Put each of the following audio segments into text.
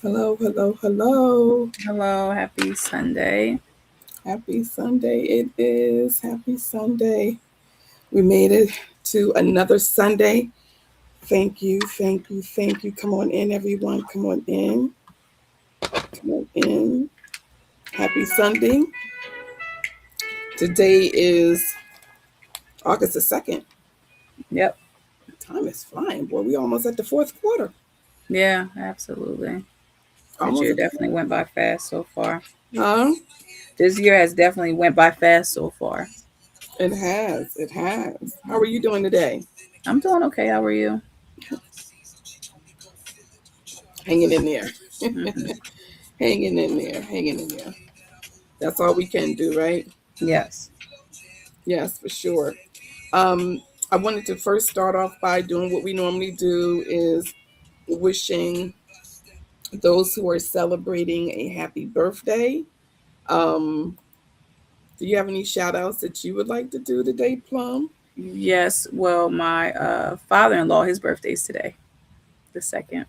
Hello, hello, hello. Hello, happy Sunday. Happy Sunday. It is. Happy Sunday. We made it to another Sunday. Thank you, thank you, thank you. Come on in, everyone. Come on in. Come on in. Happy Sunday. Today is August the 2nd. Yep. Time is flying, boy. We almost at the fourth quarter. Yeah, absolutely. This Almost year at the definitely went by fast so far. Huh? This year has definitely went by fast so far. It has. It has. How are you doing today? I'm doing okay. How are you? Hanging in there. Hmm. Hanging in there. Hanging in there. That's all we can do, right? Yes. Yes, for sure. Um, I wanted to first start off by doing what we normally do is wishing those who are celebrating a happy birthday. Um, do you have any shout outs that you would like to do today, Plum? Yes. Well, my father-in-law, his birthday's today, the second.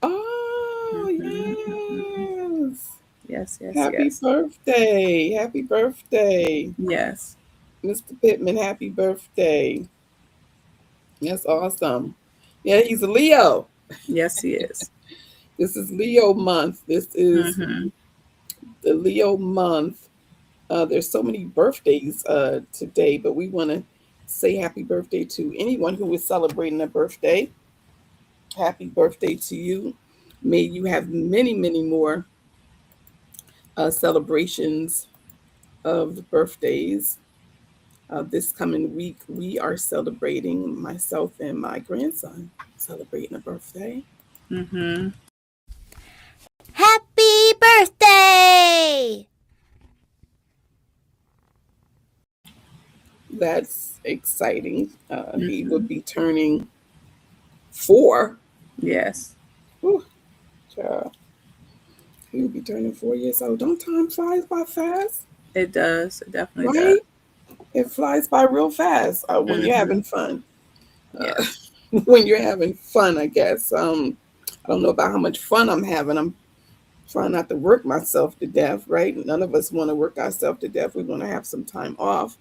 Oh, Hmm. yes. Yes. Yes. Happy Yes. birthday. Happy birthday. Yes. Mr. Pittman, happy birthday. That's awesome. Yeah, he's a Leo. Yes, he is. This is Leo month. This is Hmm. the Leo month. There's so many birthdays today, but we want to say happy birthday to anyone who is celebrating a birthday. Happy birthday to you. May you have many, many more celebrations of birthdays. This coming week, we are celebrating myself and my grandson celebrating a birthday. Hmm. Happy birthday! That's exciting. He Hmm. would be turning 4. Yes. Whew, child. He would be turning 4 years old. Don't time flies by fast, It does. It definitely does. right? It flies by real fast when you're Hmm. having fun. Uh, Yes. when you're having fun, I guess. I don't know about how much fun I'm having. I'm trying not to work myself to death, right? None of us want to work ourselves to death. We want to have some time off.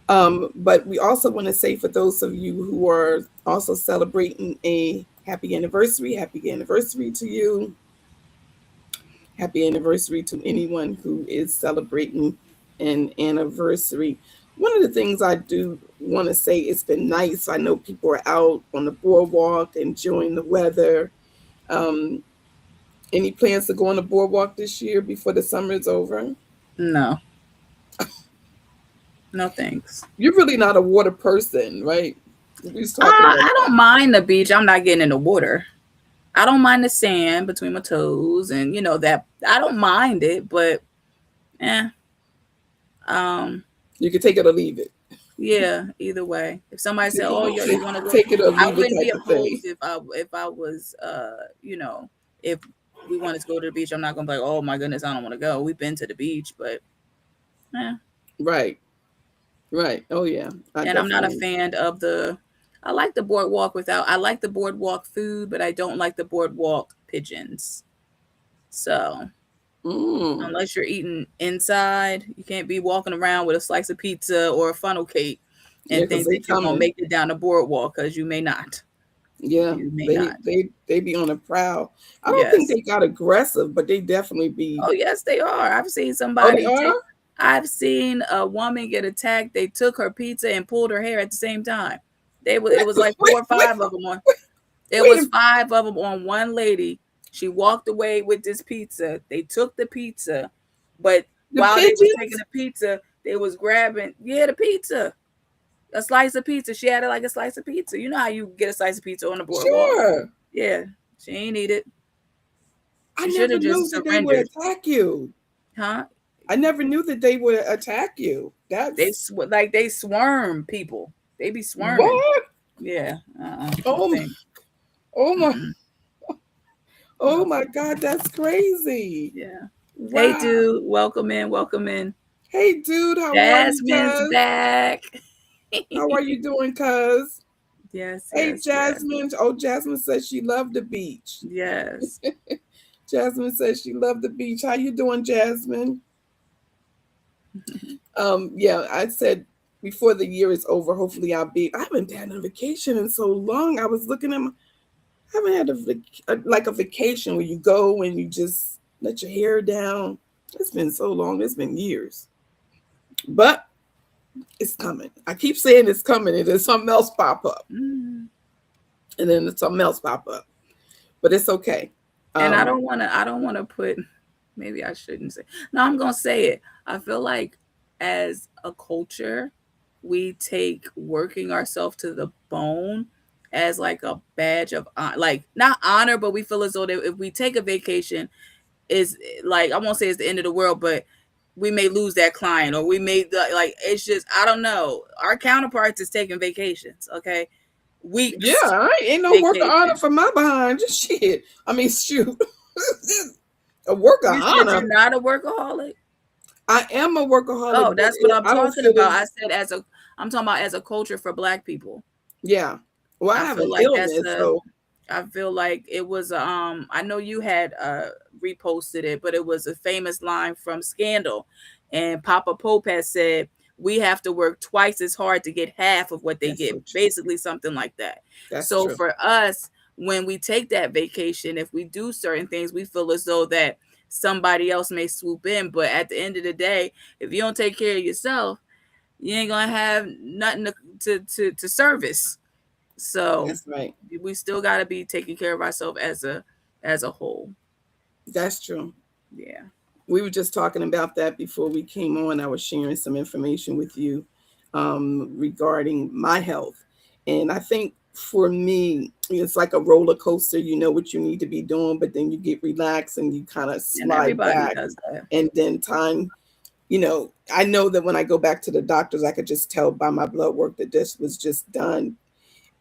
But we also want to say for those of you who are also celebrating a happy anniversary to you. Happy anniversary to anyone who is celebrating an anniversary. One of the things I do want to say, it's been nice. I know people are out on the boardwalk enjoying the weather. Um, any plans to go on the boardwalk this year before the summer is over? No. No thanks. You're really not a water person, right? We was talking about I don't mind the beach. I'm not getting in the water. I don't mind the sand between my toes, and that I don't mind it, but eh, um, you can take it or leave it. yeah. Either way, if somebody said, "Oh, yo, you want to go," Take it or I leave it wouldn't be type of thing. opposed if I was if we wanted to go to the beach. I'm not gonna be like, "Oh my goodness, I don't want to go." We've been to the beach, but yeah. Right, right. Oh yeah, I And I'm not a definitely. fan of the. I like the boardwalk without. I like the boardwalk food, but I don't like the boardwalk pigeons. So Mm. unless you're eating inside, you can't be walking around with a slice of pizza or a funnel cake Yeah, and because think they that you're gonna coming. make it down the boardwalk because you may not. Yeah, You may they not. they they be on a prowl. I don't think Yes. they got aggressive, but they definitely be. Oh yes, they are. I've seen Oh, they somebody are. take. I've seen a woman get attacked. They took her pizza and pulled her hair at the same time. It was like Wait, four or wait, five of them on. It wait. was five of them on one lady. She walked away with this pizza. They took the pizza, but The while they was taking pigeons? the pizza, they was grabbing the pizza, a slice of pizza. She had it like a slice of pizza. You know how you get a slice of pizza on the boardwalk? Sure. Yeah, she ain't eat it. I She should never have knew just that they would surrendered, attack you. huh? I never knew that they would attack you. That's Like they swarm people. They be swarming. what? Yeah. No Oh, thanks. oh my, Mm-mm. oh No my thanks. God, that's crazy. Yeah. Hey, Wow. dude. Welcome in. Welcome in. Hey, dude, how are you, Jasmine's Cuz? back. How are you doing, Cuz? Yes, Hey, yes, yes, Jasmine. Oh, Jasmine says she loved the beach. yes. Jasmine says she loved the beach. How you doing, Jasmine? Yeah, I said before the year is over, hopefully I'll be. I haven't had a vacation in so long. I was looking at I haven't had like a vacation where you go and you just let your hair down. It's been so long. It's been years, but it's coming. I keep saying it's coming, and then something else pop up, Mm. and then something else pop up. But it's okay. And I don't want to put, maybe I shouldn't say. No, I'm going to say it. I feel like as a culture, we take working ourselves to the bone as like a badge of like not honor, but we feel as though that if we take a vacation is like, I won't say it's the end of the world, but we may lose that client, or we may like, it's just, I don't know. Our counterparts is taking vacations. Okay. Yeah, Weeks ain't no work of honor vacation. for my behind. Just shit. I mean, shoot. A work of You said honor. you're not a workaholic. I am a workaholic, Oh, but that's what I'm I don't talking feel about. as I said I'm talking about as a culture for Black people. yeah. Well, I I have feel an like that's illness, a. so I feel like it was I know you had reposted it, but it was a famous line from Scandal, and Papa Pope has said we have to work twice as hard to get half of what they that's get, so true. basically something like that. That's So true. for us, when we take that vacation, if we do certain things, we feel as though that somebody else may swoop in, but at the end of the day, if you don't take care of yourself, you ain't gonna have nothing to service. So That's right. we still got to be taking care of ourselves as a whole. That's true. Yeah. We were just talking about that before we came on. I was sharing some information with you regarding my health. And I think for me, it's like a roller coaster. You know what you need to be doing, but then you get relaxed and you kind of And slide everybody back. does that. And then time, I know that when I go back to the doctors, I could just tell by my blood work that this was just done,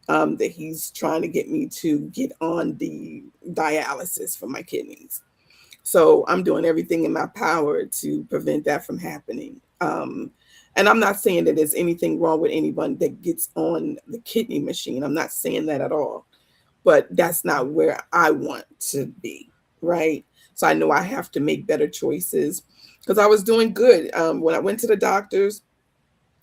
that he's trying to get me to get on the dialysis for my kidneys. So I'm doing everything in my power to prevent that from happening. And I'm not saying that there's anything wrong with anyone that gets on the kidney machine. I'm not saying that at all. But that's not where I want to be, right? So I know I have to make better choices because I was doing good. When I went to the doctors,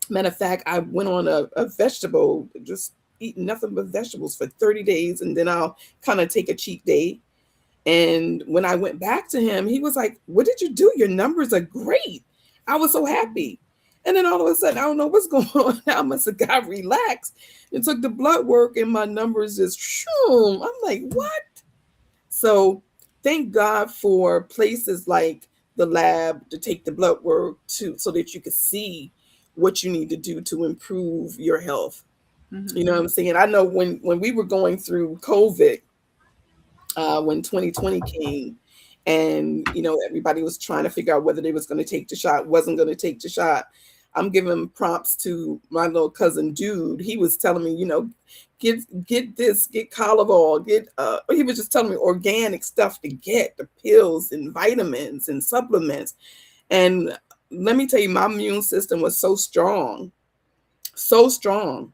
matter of fact, I went on a vegetable, just eating nothing but vegetables for 30 days. And then I'll kind of take a cheat day. And when I went back to him, he was like, "What did you do? Your numbers are great." I was so happy. And then all of a sudden, I don't know what's going on. I must have got relaxed and took the blood work, and my numbers just shoom. I'm like, what? So thank God for places like the lab to take the blood work to so that you could see what you need to do to improve your health. You know Mm-hmm. what I'm saying? I know when we were going through COVID, when 2020 came, and everybody was trying to figure out whether they was going to take the shot, wasn't going to take the shot. I'm giving prompts to my little cousin dude. He was telling me, get this, get Collarball, he was just telling me organic stuff to get, the pills and vitamins and supplements. And let me tell you, my immune system was so strong, so strong.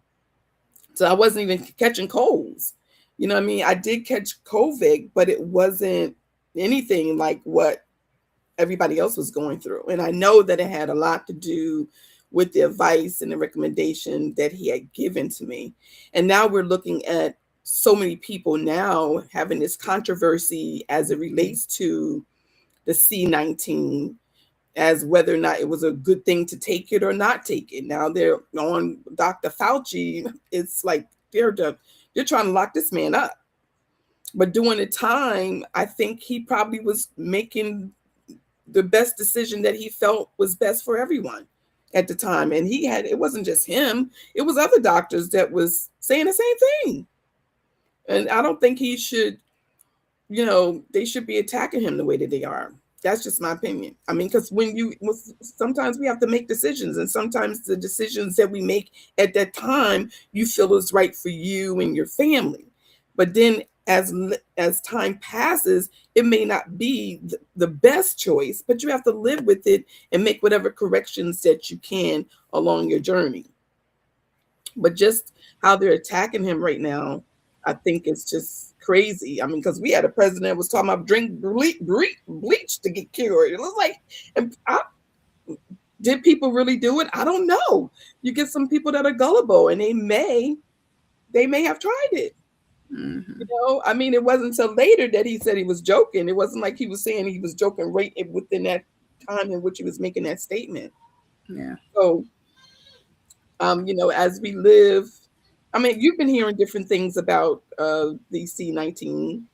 So I wasn't even catching colds. You know what I mean? I did catch COVID, but it wasn't anything like what everybody else was going through. And I know that it had a lot to do with the advice and the recommendation that he had given to me. And now we're looking at so many people now having this controversy as it relates to the C-19, as whether or not it was a good thing to take it or not take it. Now they're on Dr. Fauci. It's like they're trying to lock this man up. But during the time, I think he probably was making the best decision that he felt was best for everyone at the time. And it wasn't just him, it was other doctors that was saying the same thing. And I don't think he should, they should be attacking him the way that they are. That's just my opinion. I mean, because sometimes we have to make decisions, and sometimes the decisions that we make at that time, you feel is right for you and your family. But then as time passes, it may not be the best choice, but you have to live with it and make whatever corrections that you can along your journey. But just how they're attacking him right now, I think it's just crazy. I mean, because we had a president that was talking about drink bleach to get cured. It was like, and did people really do it? I don't know. You get some people that are gullible, and they may have tried it. Mm-hmm. I mean, it wasn't until later that he said he was joking. It wasn't like he was saying he was joking right within that time in which he was making that statement. Yeah. So, as we live, I mean, you've been hearing different things about the C-19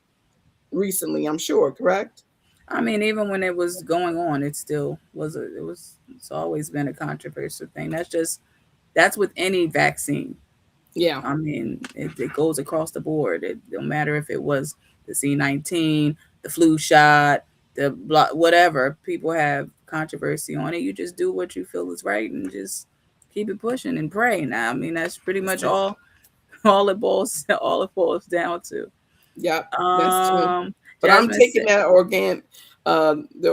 recently, I'm sure, correct? I mean, even when it was going on, it still was it's always been a controversial thing. That's with any vaccine. Yeah, I mean, it goes across the board. It don't matter if it was the C-19, the flu shot, whatever. People have controversy on it. You just do what you feel is right and just keep it pushing and pray. Now, I mean, that's pretty much all all it boils down to. yeah, that's true. Um, But I'm Jasmine taking said that the oregano, the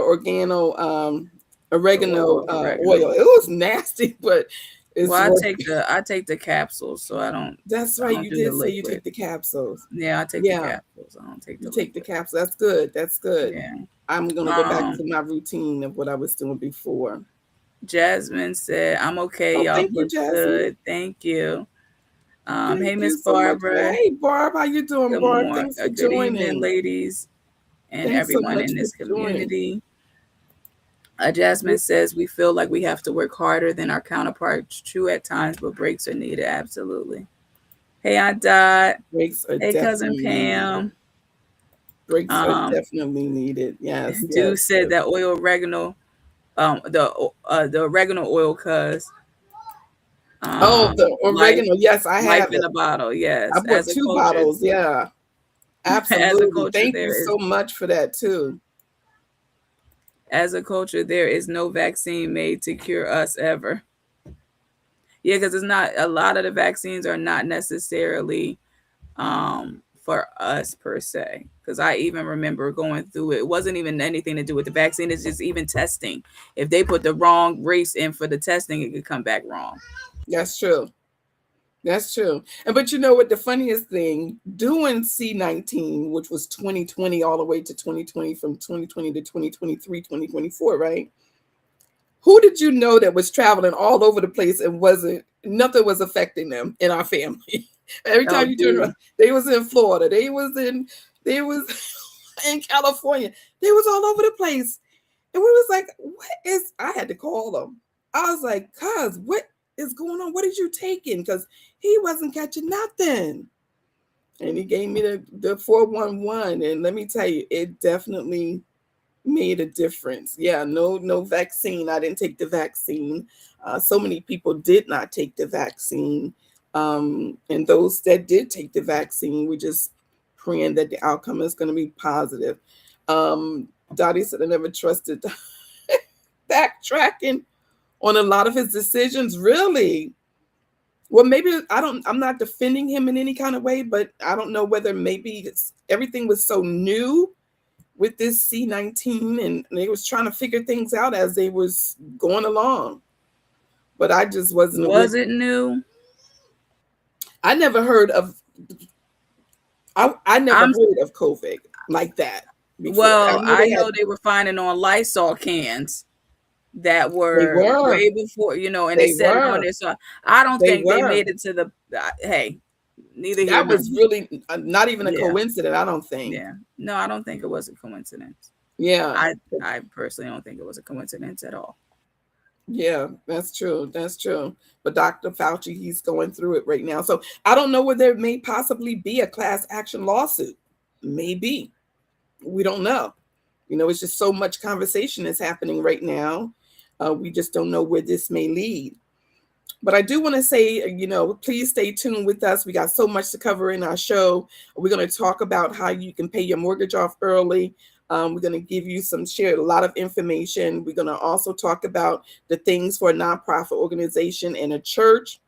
oregano oregano. oil. It was nasty, but it's Well, worth. I take the capsules, so That's I right. don't You do the did say you liquid. take the capsules. Yeah, I take the Yeah, capsules. I don't take you the take the liquid. capsules. That's good. That's good. Yeah. I'm gonna go back Um, to my routine of what I was doing before. Jasmine said, "I'm okay. Oh, Y'all thank you, look Jasmine. good. Thank you." Thank Hey, Miss you so much. Barbara. Hey, Barb, how you doing, Good Barb? morning. Thanks for Good evening, joining. ladies, and Thanks so everyone much in for this joining. community. Jasmine says, "We feel like we have to work harder than our counterparts. True at times, but breaks are needed. Absolutely." Hey, Aunt Dot. Breaks are Hey, cousin definitely needed. Pam. Breaks are Um, definitely needed. Yes, Dew yes, said yes. that oil oregano, the oregano oil, cause Oh, the life oregano. Yes, I life have in it. a bottle. I Yes, bought two bottles. Yeah, as a absolutely. culture Thank you there is so much for that too. as a culture there is no vaccine made to cure us ever. Yeah, because it's not a lot of the vaccines are not necessarily for us per se. Because I even remember going through it. It wasn't even anything to do with the vaccine. It's just even testing. If they put the wrong race in for the testing, it could come back wrong. That's true. That's true. And but you know what the funniest thing, doing C-19, which was 2020 all the way to 2020, from 2020 to 2023, 2024, right? Who did you know that was traveling all over the place and wasn't nothing was affecting them in our family? Every Oh, time you turn around, dude. they was in Florida, they was in California, they was all over the place. And we was like, what is, I had to call them. I was like, cuz, what is going on? What did you taking? Because he wasn't catching nothing. And he gave me the 411. And let me tell you, it definitely made a difference. Yeah, no vaccine. I didn't take the vaccine. So many people did not take the vaccine. And those that did take the vaccine, we just praying that the outcome is going to be positive. Dottie said I never trusted backtracking on a lot of his decisions. Really? Well, maybe I'm not defending him in any kind of way, but I don't know whether maybe everything was so new with this C-19 and they was trying to figure things out as they was going along. But I just wasn't aware. Was it new? I never heard of I never I'm heard of COVID like that before. I Well, knew I they had know they were finding on Lysol cans that they were were. way before, and they They said it on were. there. So I don't They think they were. made it to the. Hey, neither here That nor was really not even a yeah, coincidence, I don't think. yeah. No, I don't think it was a coincidence. Yeah. I personally don't think it was a coincidence at all. Yeah, that's true. That's true. But Dr. Fauci, he's going through it right now. So I don't know whether there may possibly be a class action lawsuit. Maybe. We don't know. It's just so much conversation is happening right now. We just don't know where this may lead. But I do want to say, please stay tuned with us. We got so much to cover in our show. We're going to talk about how you can pay your mortgage off early. We're going to give you share a lot of information. We're going to also talk about the things for a nonprofit organization and a church.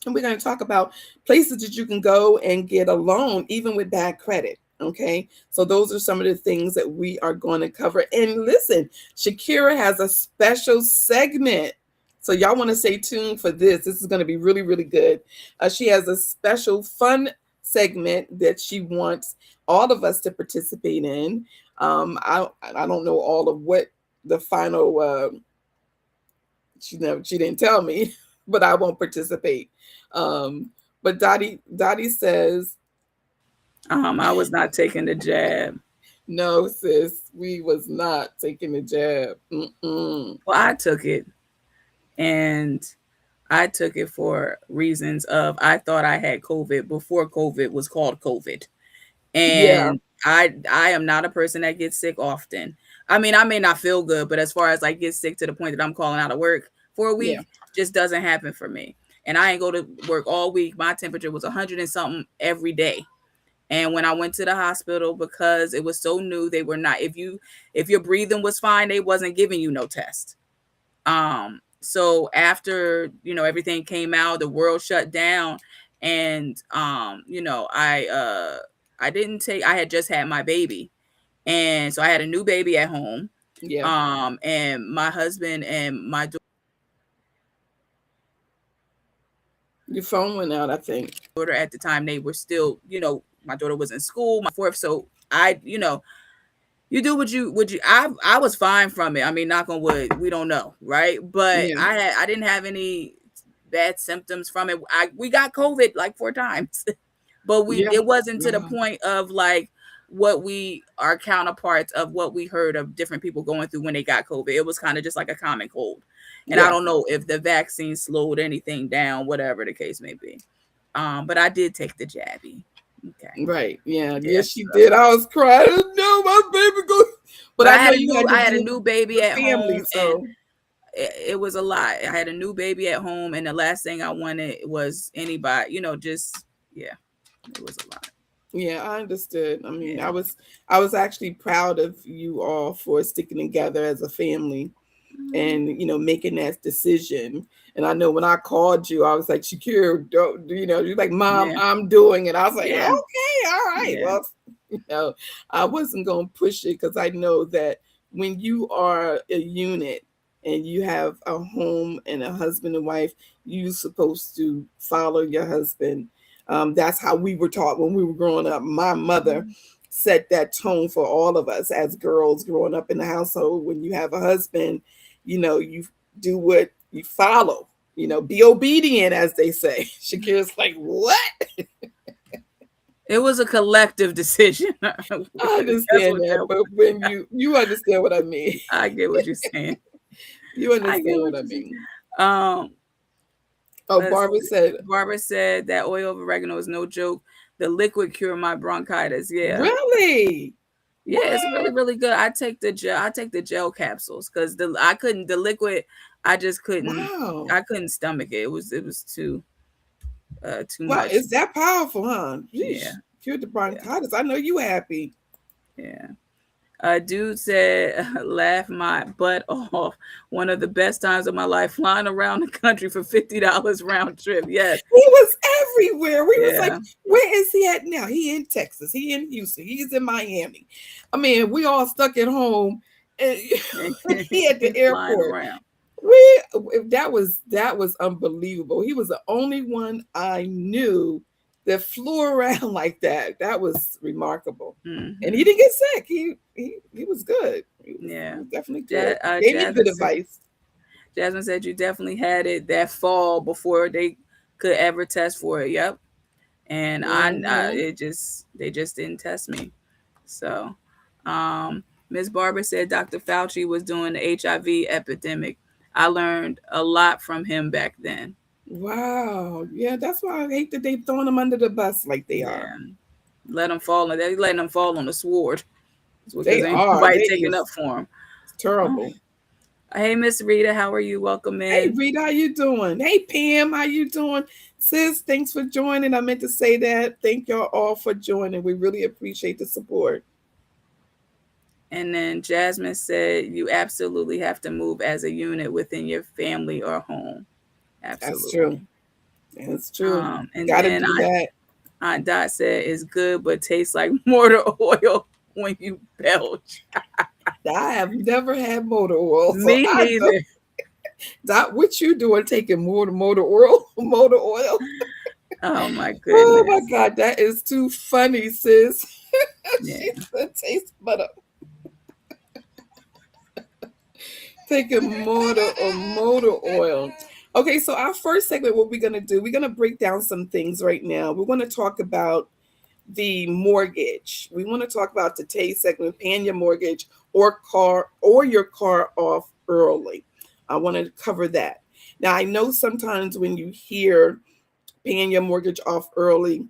And we're going to talk about places that you can go and get a loan, even with bad credit. Okay. So those are some of the things that we are going to cover. And listen, Shakira has a special segment. So y'all want to stay tuned for this. This is going to be really, really good. She has a special fun segment that she wants all of us to participate in. I don't know all of what the final. She didn't tell me, but I won't participate. But Dottie says, I was not taking the jab. no, sis, we was not taking the jab. Mm-mm. Well, I took it, and I took it for reasons of I thought I had COVID before COVID was called COVID. Yeah, And I am not a person that gets sick often. I mean, I may not feel good, but as far as like get sick to the point that I'm calling out of work for a yeah, week, just doesn't happen for me. And I ain't go to work all week. My temperature was 100 and something every day. And when I went to the hospital, because it was so new, they were not, if your breathing was fine, they wasn't giving you no test. So after, everything came out, the world shut down, and I had just had my baby. And so I had a new baby at home. yeah. And my husband and my Your phone went out, I think. daughter at the time, they were still, my daughter was in school, my fourth. So I, you do I was fine from it. I mean, knock on wood, we don't know, right? But Yeah, I didn't have any bad symptoms from it. We got COVID like 4 times. But yeah. it wasn't to the Wow. point of like what we our counterparts of what we heard of different people going through when they got COVID. It was kind of just like a common cold. And I Yeah, don't know if the vaccine slowed anything down, whatever the case may be. But I did take the jabby. Okay. right. Yeah, Yeah. yes, she did. I was crying. No, my baby goes. But But I know you had to I had a do new baby the at family, home, and so it was a lot. I had a new baby at home, and the last thing I wanted was anybody, just yeah, it was a lot. yeah, I understood. I mean, Yeah. I was actually proud of you all for sticking together as a family Mm, and making that decision. And I know when I called you, I was like, Shakira, don't you're like, Mom, yeah. I'm doing it. I was like, okay, Yeah. all right. Yeah. Well, I wasn't gonna push it because I know that when you are a unit and you have a home and a husband and wife, you're supposed to follow your husband. That's how we were taught when we were growing up. My mother Mhm. set that tone for all of us as girls growing up in the household. When you have a husband, you do what you follow, be obedient, as they say. Shakira's like, what? It was a collective decision. That's I understand what that, that but was. when you understand what I mean. I get what you're saying. You I get understand what what I you're saying. mean. Um, Oh, let's Barbara see. said, Barbara said that oil of oregano is no joke. The liquid cure my bronchitis. Yeah. really? Yeah, it's What? really, really good. I take the gel capsules because the liquid, I just Wow. I couldn't stomach it. It was too Wow, much. it's that powerful, huh? Yeah. Yeesh. Cured the Yeah. bronchitis. I know you happy. Yeah. A dude said, laugh my butt off. One of the best times of my life flying around the country for $50 round trip. Yes. He was everywhere. We was like, Yeah. where is he at now? He in Texas. He in Houston. He's in Miami. I mean, we all stuck at home, and he at the Flying airport. around. We that was unbelievable. He was the only one I knew that flew around like that. That was remarkable. And he Hmm. didn't get sick. He was good. He Yeah. was definitely good. Gave me Jasmine good said, advice. you definitely had it that fall before they could ever test for it. Yep. And Hmm. they just didn't test me. So, Miss Barber said Dr. Fauci was doing the HIV epidemic. I learned a lot from him back then. Wow. Yeah, that's why I hate that they've thrown him under the bus like they are. Yeah, let them fall. They letting them fall on the sword. It's They because ain't are. nobody They taking up is for him. Oh. terrible. Hey, Miss Rita, how are you? Welcome Hey in. Rita, how you doing? Hey Pam, how you doing? Sis, thanks for joining. I meant to say that. Thank y'all all for joining. We really appreciate the support. And then Jasmine said you absolutely have to move as a unit within your family or home. That's true. Absolutely. That's true. And Got to then do that. Aunt Dot said it's good, but tastes like mortar oil when you belch. I have never had motor oil, so Me I don't. neither. Dot, what you doing taking motor oil? Motor oil? Oh my Oh my goodness. God, that is too funny, sis. Yeah. She said taste butter. Taking motor oil. Okay, so our first segment, what we're gonna do, we're gonna break down some things right now. We're gonna talk about the mortgage. We want to talk about today's segment, paying your mortgage or your car off early. I want to cover that. Now I know sometimes when you hear paying your mortgage off early,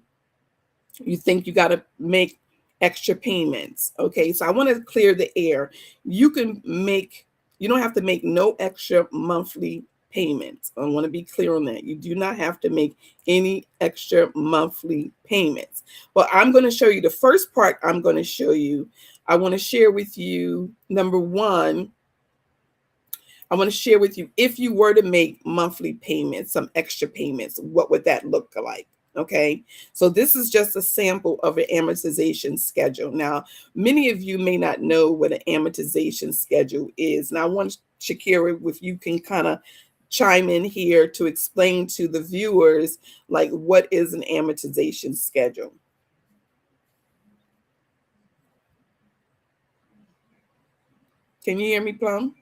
you think you got to make extra payments. Okay, so I want to clear the air. You don't have to make no extra monthly payments. I want to be clear on that. You do not have to make any extra monthly payments. But I'm going to show you the first part. I'm going to show you. I want to share with you, number one, I want to share with you, if you were to make monthly payments, some extra payments, what would that look like? Okay, so this is just a sample of an amortization schedule. Now, many of you may not know what an amortization schedule is. Now, I want Shakira, if you can kind of chime in here to explain to the viewers, like, what is an amortization schedule? Can you hear me, Plum?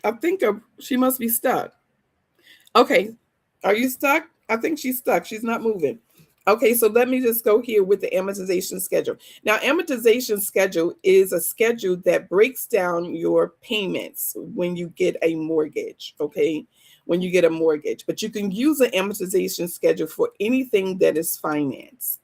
I think she must be stuck. Okay. Are you stuck? I think she's stuck. She's not moving. Okay, so let me just go here with the amortization schedule. Now, amortization schedule is a schedule that breaks down your payments when you get a mortgage, okay? When you get a mortgage. But you can use an amortization schedule for anything that is finance.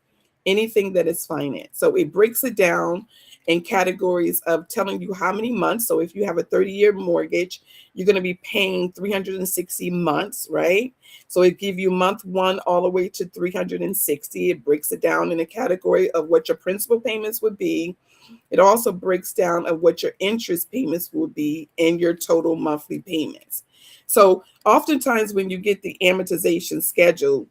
Anything that is finance. So it breaks it down in categories of telling you how many months. So if you have a 30-year mortgage, you're going to be paying 360 months, right? So it gives you month one all the way to 360. It breaks it down in a category of what your principal payments would be. It also breaks down of what your interest payments will be and your total monthly payments. So oftentimes when you get the amortization schedule,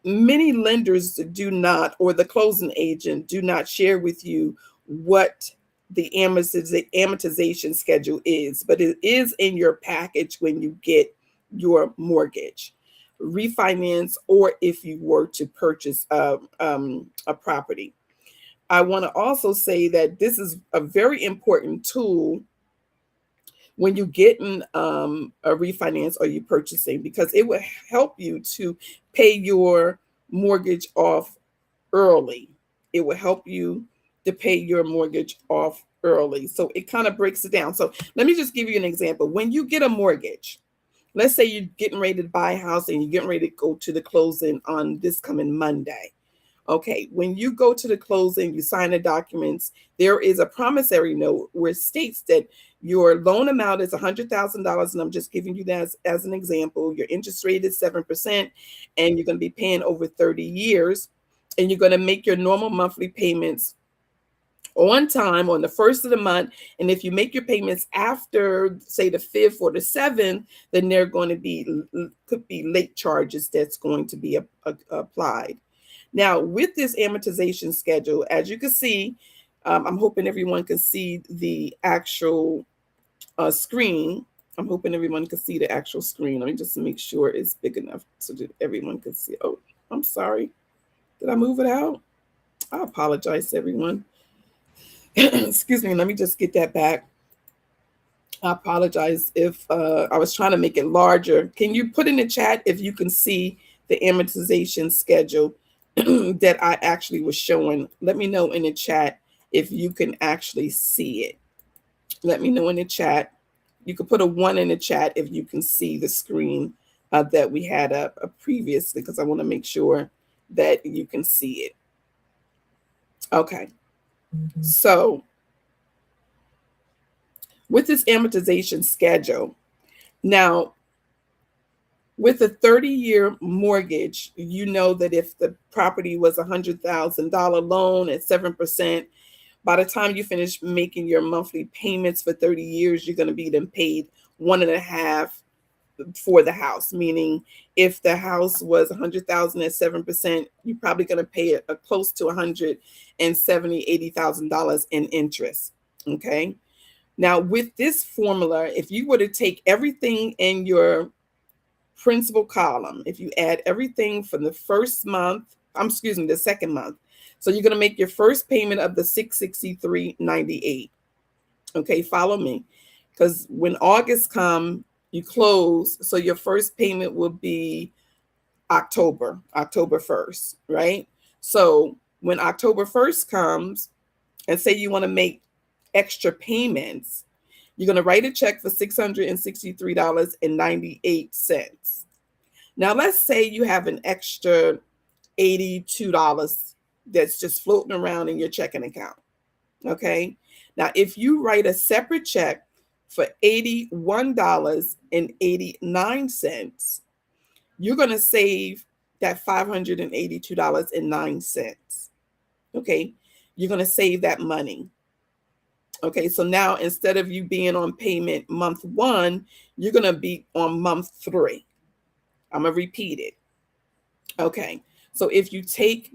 many lenders do not, or the closing agent do not share with you what the amortization schedule is, but it is in your package when you get your mortgage, refinance, or if you were to purchase a property. I want to also say that this is a very important tool when you get in a refinance or you purchasing, because it will help you to pay your mortgage off early. It will help you to pay your mortgage off early. So it kind of breaks it down. So let me just give you an example. When you get a mortgage, let's say you're getting ready to buy a house and you're getting ready to go to the closing on this coming Monday. Okay, when you go to the closing, you sign the documents, there is a promissory note where it states that your loan amount is $100,000. And I'm just giving you that as an example. Your interest rate is 7%, and you're going to be paying over 30 years. And you're going to make your normal monthly payments on time on the first of the month. And if you make your payments after, say, the 5th or the 7th, then there are going to be, could be late charges that's going to be applied. Now, with this amortization schedule, as you can see, I'm hoping everyone can see the actual screen. I'm hoping everyone can see the actual screen. Let me just make sure it's big enough so that everyone can see. Oh, I'm sorry. Did I move it out? I apologize, everyone. Excuse me. Let me just get that back. I apologize if I was trying to make it larger. Can you put in the chat if you can see the amortization schedule that I actually was showing? Let me know in the chat if you can actually see it. Let me know in the chat. You could put a 1 in the chat if you can see the screen that we had up previously, because I want to make sure that you can see it. Okay. So with this amortization schedule, now with a 30-year mortgage, you know that if the property was a $100,000 loan at 7%, by the time you finish making your monthly payments for 30 years, you're going to be then paid 1.5 for the house. Meaning, if the house was 100,000 at 7%, you're probably going to pay a close to $170,000, $80,000 in interest. Okay. Now, with this formula, if you were to take everything in your principal column, if you add everything from the the second month. So you're going to make your first payment of the $663.98. Okay, follow me. Because when August comes, you close. So your first payment will be October 1st, right? So when October 1st comes, and say you want to make extra payments, you're going to write a check for $663.98. Now, let's say you have an extra $82 that's just floating around in your checking account. Okay. Now, if you write a separate check for $81.89, you're going to save that $582.09. Okay. You're going to save that money. Okay. So now instead of you being on payment month 1, you're going to be on month 3. I'm going to repeat it. Okay. So if you take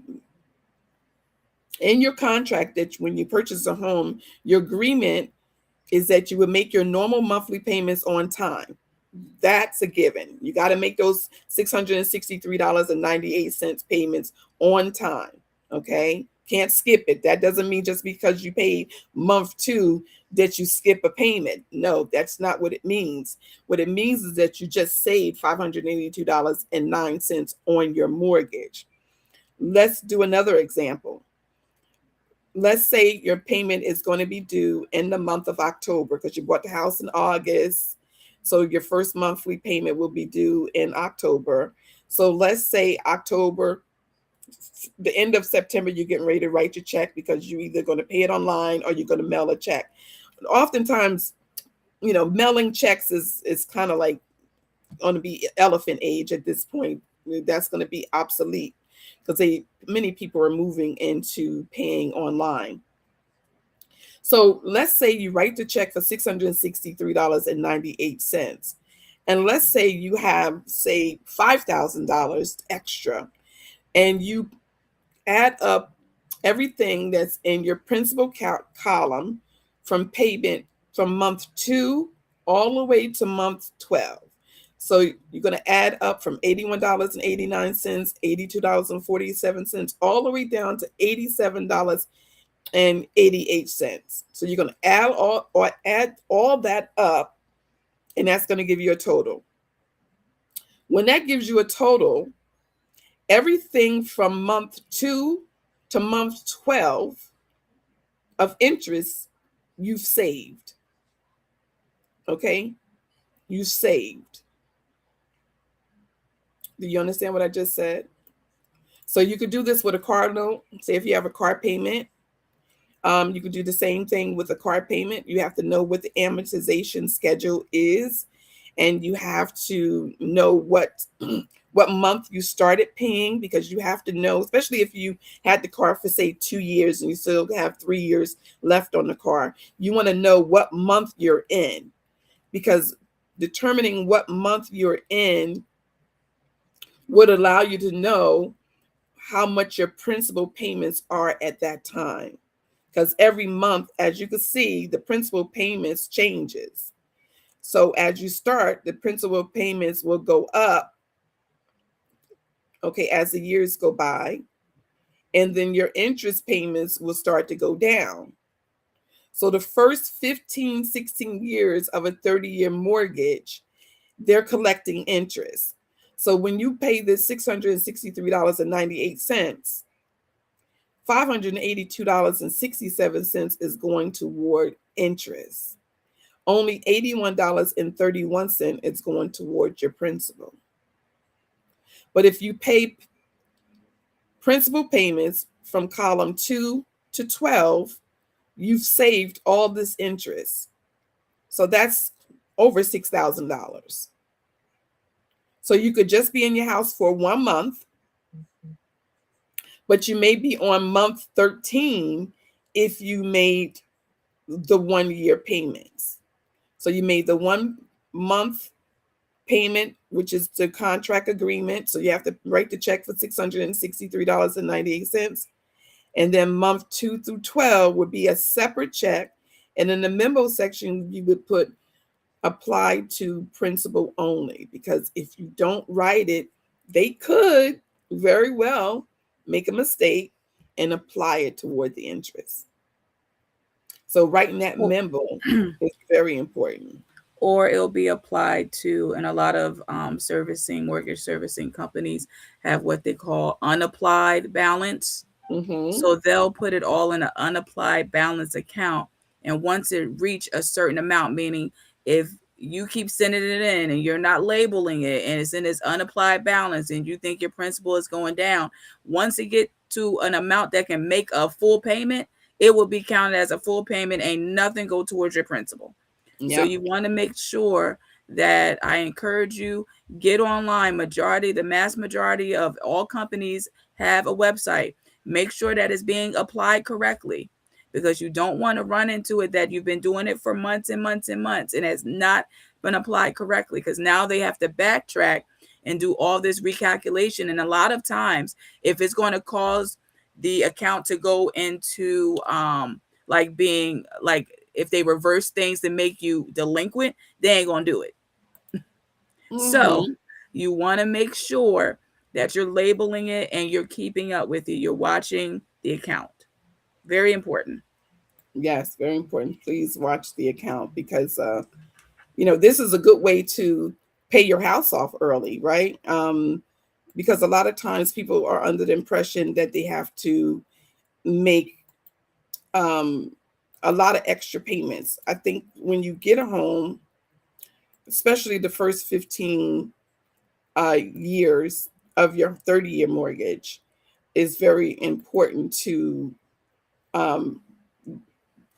in your contract that when you purchase a home, your agreement is that you would make your normal monthly payments on time. That's a given. You got to make those $663.98 payments on time. Okay. Can't skip it. That doesn't mean just because you paid month 2 that you skip a payment. No, that's not what it means. What it means is that you just saved $582.09 on your mortgage. Let's do another example. Let's say your payment is going to be due in the month of October because you bought the house in August. So your first monthly payment will be due in October. So let's say October, the end of September, you're getting ready to write your check because you're either going to pay it online or you're going to mail a check. Oftentimes, mailing checks is kind of like going to be elephant age at this point. That's going to be obsolete because many people are moving into paying online. So let's say you write the check for $663.98. And let's say you have, say, $5,000 extra, and you add up everything that's in your principal column from payment from month 2 all the way to month 12. So you're going to add up from $81.89, $82.47, all the way down to $87.88. So you're going to add all that up, and that's going to give you a total. When that gives you a total, everything from month 2 to month 12 of interest, you've saved. Okay? You saved. Do you understand what I just said? So you could do this with a car note. Say if you have a car payment, you could do the same thing with a car payment. You have to know what the amortization schedule is, and you have to know what month you started paying, because you have to know, especially if you had the car for, say, 2 years and you still have 3 years left on the car. You want to know what month you're in, because determining what month you're in would allow you to know how much your principal payments are at that time. Because every month, as you can see, the principal payments changes. So as you start, the principal payments will go up, okay, as the years go by, and then your interest payments will start to go down. So the first 15, 16 years of a 30-year mortgage, they're collecting interest. So when you pay this $663.98, $582.67 is going toward interest. Only $81.31 is going toward your principal. But if you pay principal payments from column 2 to 12, you've saved all this interest. So that's over $6,000. So you could just be in your house for 1 month, but you may be on month 13 if you made the 1 year payments. So you made the 1 month payment, which is the contract agreement. So you have to write the check for $663.98. And then month 2 through 12 would be a separate check. And in the memo section, you would put apply to principal only, because if you don't write it, they could very well make a mistake and apply it toward the interest. So writing that Or, memo is very important. or it'll be applied to, and a lot of mortgage servicing companies have what they call unapplied balance. Mm-hmm. So they'll put it all in an unapplied balance account. And once it reach a certain amount, meaning if you keep sending it in and you're not labeling it and it's in this unapplied balance and you think your principal is going down, once it get to an amount that can make a full payment, it will be counted as a full payment. Ain't nothing go towards your principal. So Yep. you want to make sure that I encourage you, get online. The mass majority of all companies have a website. Make sure that it's being applied correctly, because you don't want to run into it that you've been doing it for months and months and months and has not been applied correctly, because now they have to backtrack and do all this recalculation. And a lot of times, if it's going to cause the account to go into like being like, if they reverse things to make you delinquent, they ain't gonna do it. So Mm-hmm. you want to make sure that you're labeling it and you're keeping up with it. You're watching the account. Very important. Yes, very important. Please watch the account, because this is a good way to pay your house off early, right? Because a lot of times people are under the impression that they have to make um, a lot of extra payments. I think when you get a home, especially the first 15 years of your 30-year mortgage, is very important to um,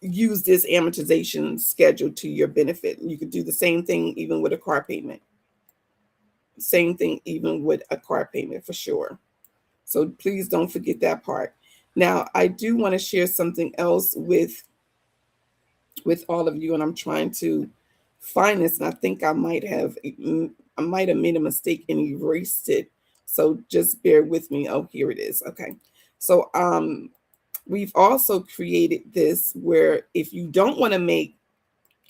use this amortization schedule to your benefit. You could do the same thing even with a car payment. Same thing even with a car payment, for sure. So please don't forget that part. Now, I do want to share something else with all of you, and I'm trying to find this, and I think I might have made a mistake and erased it. So just bear with me. Oh, here it is. Okay. So we've also created this where if you don't want to make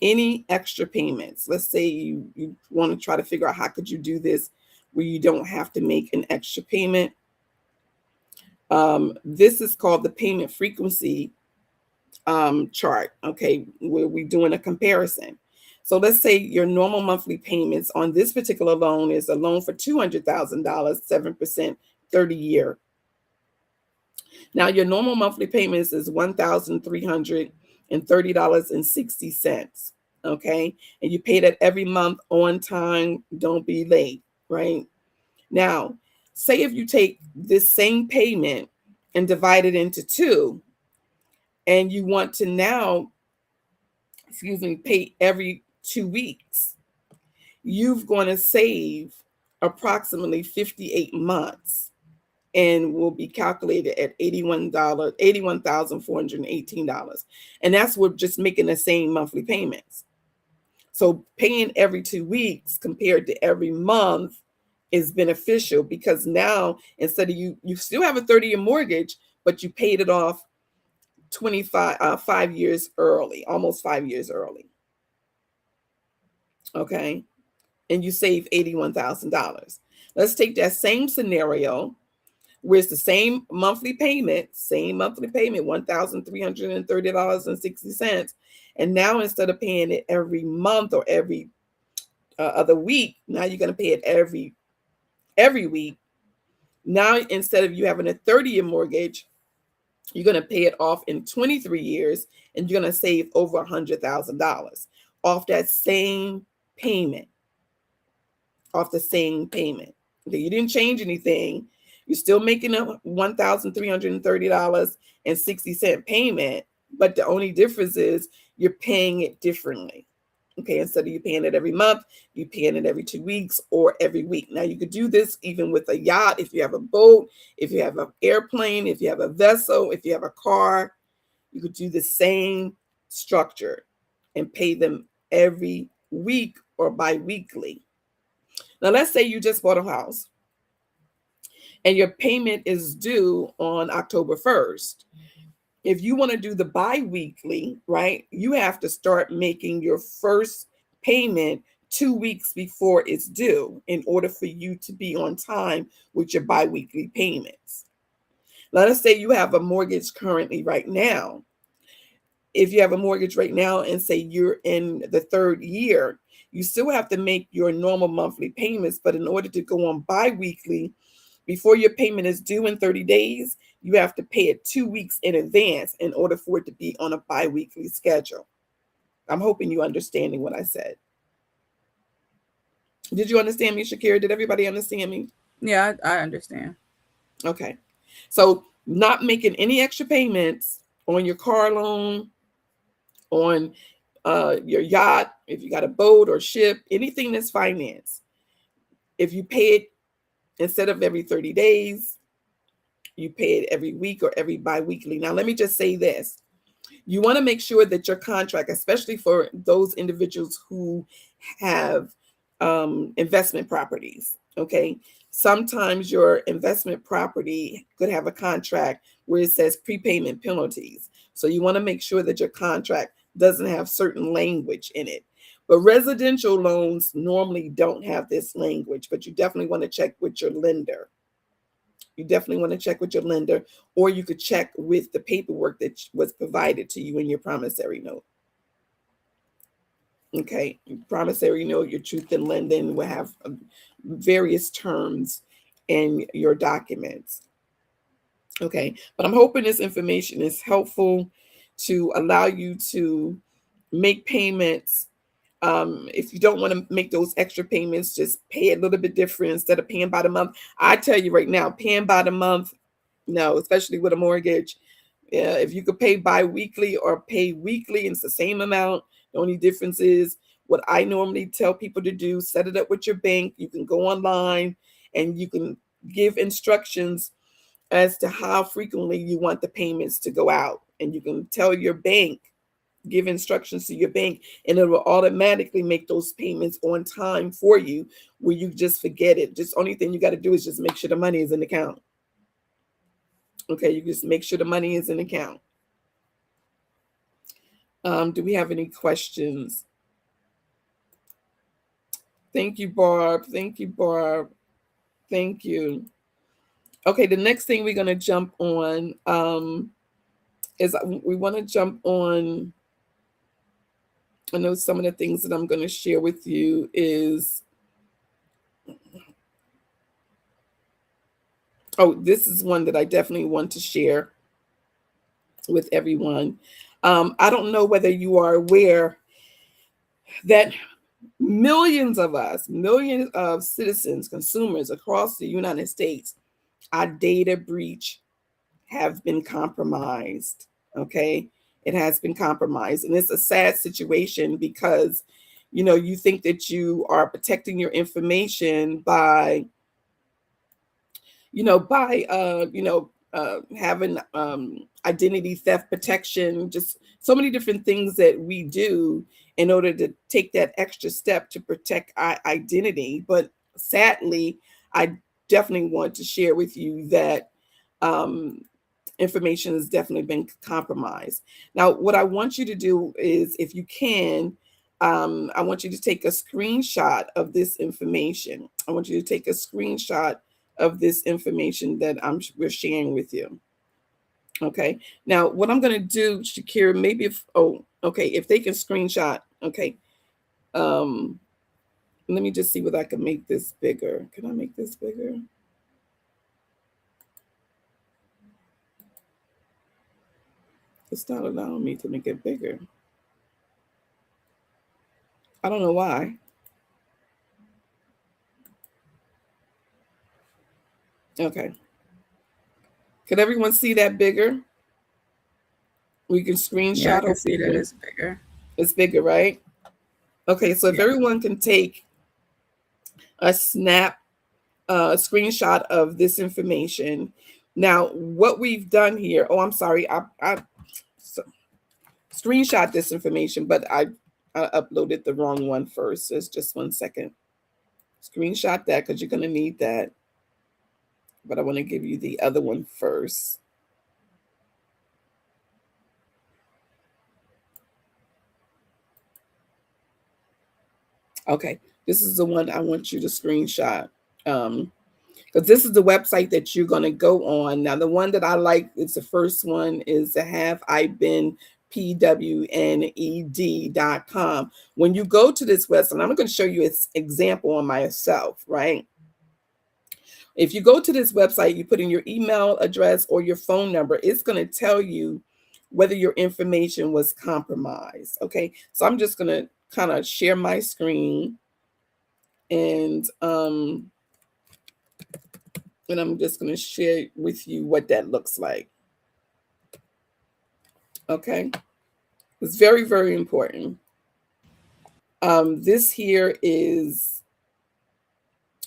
any extra payments, let's say you want to try to figure out how could you do this where you don't have to make an extra payment. This is called the payment frequency chart, okay, where we're doing a comparison. So let's say your normal monthly payments on this particular loan is a loan for $200,000, 7%, 30-year. Now your normal monthly payments is $1,330.60. Okay, and you pay that every month on time. Don't be late, right? Now, say if you take this same payment and divide it into two, and you want to now, pay every 2 weeks, you've going to save approximately 58 months and will be calculated at $81,418. And that's with just making the same monthly payments. So paying every 2 weeks compared to every month is beneficial, because now instead of you still have a 30-year mortgage, but you paid it off 5 years early, almost 5 years early. Okay. And you save $81,000. Let's take that same scenario where it's the same monthly payment, $1,330.60. And now instead of paying it every month or every other week, now you're going to pay it every week. Now, instead of you having a 30-year mortgage, you're going to pay it off in 23 years, and you're going to save over $100,000 off that same payment. Okay, you didn't change anything. You're still making a $1,330.60 payment, but the only difference is you're paying it differently. Okay, instead of you paying it every month, you're paying it every 2 weeks or every week. Now you could do this even with a yacht, if you have a boat, if you have an airplane, if you have a vessel, if you have a car, you could do the same structure and pay them every week or bi-weekly. Now let's say you just bought a house and your payment is due on October 1st. if you want to do the bi-weekly, right, you have to start making your first payment 2 weeks before it's due in order for you to be on time with your bi-weekly payments. Let us say you have a mortgage currently right now. If you have a mortgage right now and say you're in the third year, you still have to make your normal monthly payments. But in order to go on bi-weekly, before your payment is due in 30 days, you have to pay it 2 weeks in advance in order for it to be on a bi-weekly schedule. I'm hoping you're understanding what I said. Did you understand me, Shakira? Did everybody understand me? Yeah, I understand. Okay. So not making any extra payments on your car loan, on your yacht, if you got a boat or ship, anything that's financed. If you pay it instead of every 30 days, you pay it every week or every bi-weekly. Now, let me just say this. You want to make sure that your contract, especially for those individuals who have investment properties, okay? Sometimes your investment property could have a contract where it says prepayment penalties. So you want to make sure that your contract doesn't have certain language in it. But residential loans normally don't have this language, but you definitely want to check with your lender. You definitely want to check with your lender, or you could check with the paperwork that was provided to you in your promissory note. Okay, promissory note, your truth in lending will have various terms in your documents. Okay, but I'm hoping this information is helpful to allow you to make payments. If you don't want to make those extra payments, just pay a little bit different instead of paying by the month. I tell you right now, paying by the month, no, especially with a mortgage. Yeah, if you could pay bi-weekly or pay weekly and it's the same amount, the only difference is what I normally tell people to do, set it up with your bank. You can go online and you can give instructions as to how frequently you want the payments to go out. And you can tell your bank, give instructions to your bank, and it will automatically make those payments on time for you where you just forget it. Just only thing you got to do is just make sure the money is in the account. Okay, you just make sure the money is in the account. Do we have any questions? Thank you, Barb. Thank you, Barb. Thank you. Okay, the next thing we're going to jump on is we want to jump on. I know some of the things that I'm going to share with you is, this is one that I definitely want to share with everyone. I don't know whether you are aware that millions of us, millions of citizens, consumers across the United States, our data breach have been compromised. Okay. It has been compromised. And it's a sad situation because, you think that you are protecting your information by having identity theft protection, just so many different things that we do in order to take that extra step to protect our identity. But sadly, I definitely want to share with you that information has definitely been compromised. Now, what I want you to do is, if you can, I want you to take a screenshot of this information. I want you to take a screenshot of this information that we're sharing with you. Okay. Now, what I'm going to do, Shakira, maybe if they can screenshot. Okay. Let me just see whether I can make this bigger. Can I make this bigger? It's not allowing me to make it bigger. I don't know why. Okay. Can everyone see that bigger? We can Yeah, I screenshot. can Hopefully see that it's bigger. it's bigger, right? Okay, so if Yeah. everyone can take a screenshot of this information. Now, what we've done here, I'm sorry, I screenshot this information, but I uploaded the wrong one first. It's just 1 second. Screenshot that because you're going to need that. But I want to give you the other one first. Okay, this is the one I want you to screenshot. Because this is the website that you're going to go on. Now, the one that I like is the first one is the Have I Been PWNED.com. When you go to this website, I'm going to show you an example on myself, right? If you go to this website, you put in your email address or your phone number, it's going to tell you whether your information was compromised. Okay, so I'm just going to kind of share my screen, and I'm just going to share with you what that looks like. Okay, it's very, very important. This here is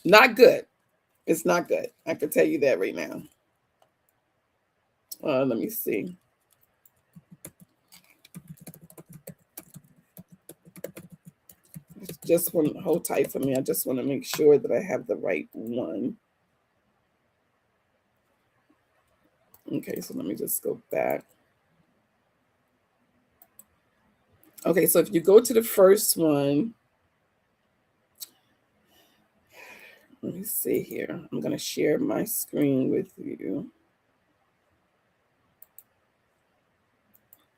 not good. It's not good. I can tell you that right now. Let me see. Just want to hold tight for me. I just want to make sure that I have the right one. Okay, so let me just go back. Okay, so if you go to the first one, let me see here. I'm going to share my screen with you.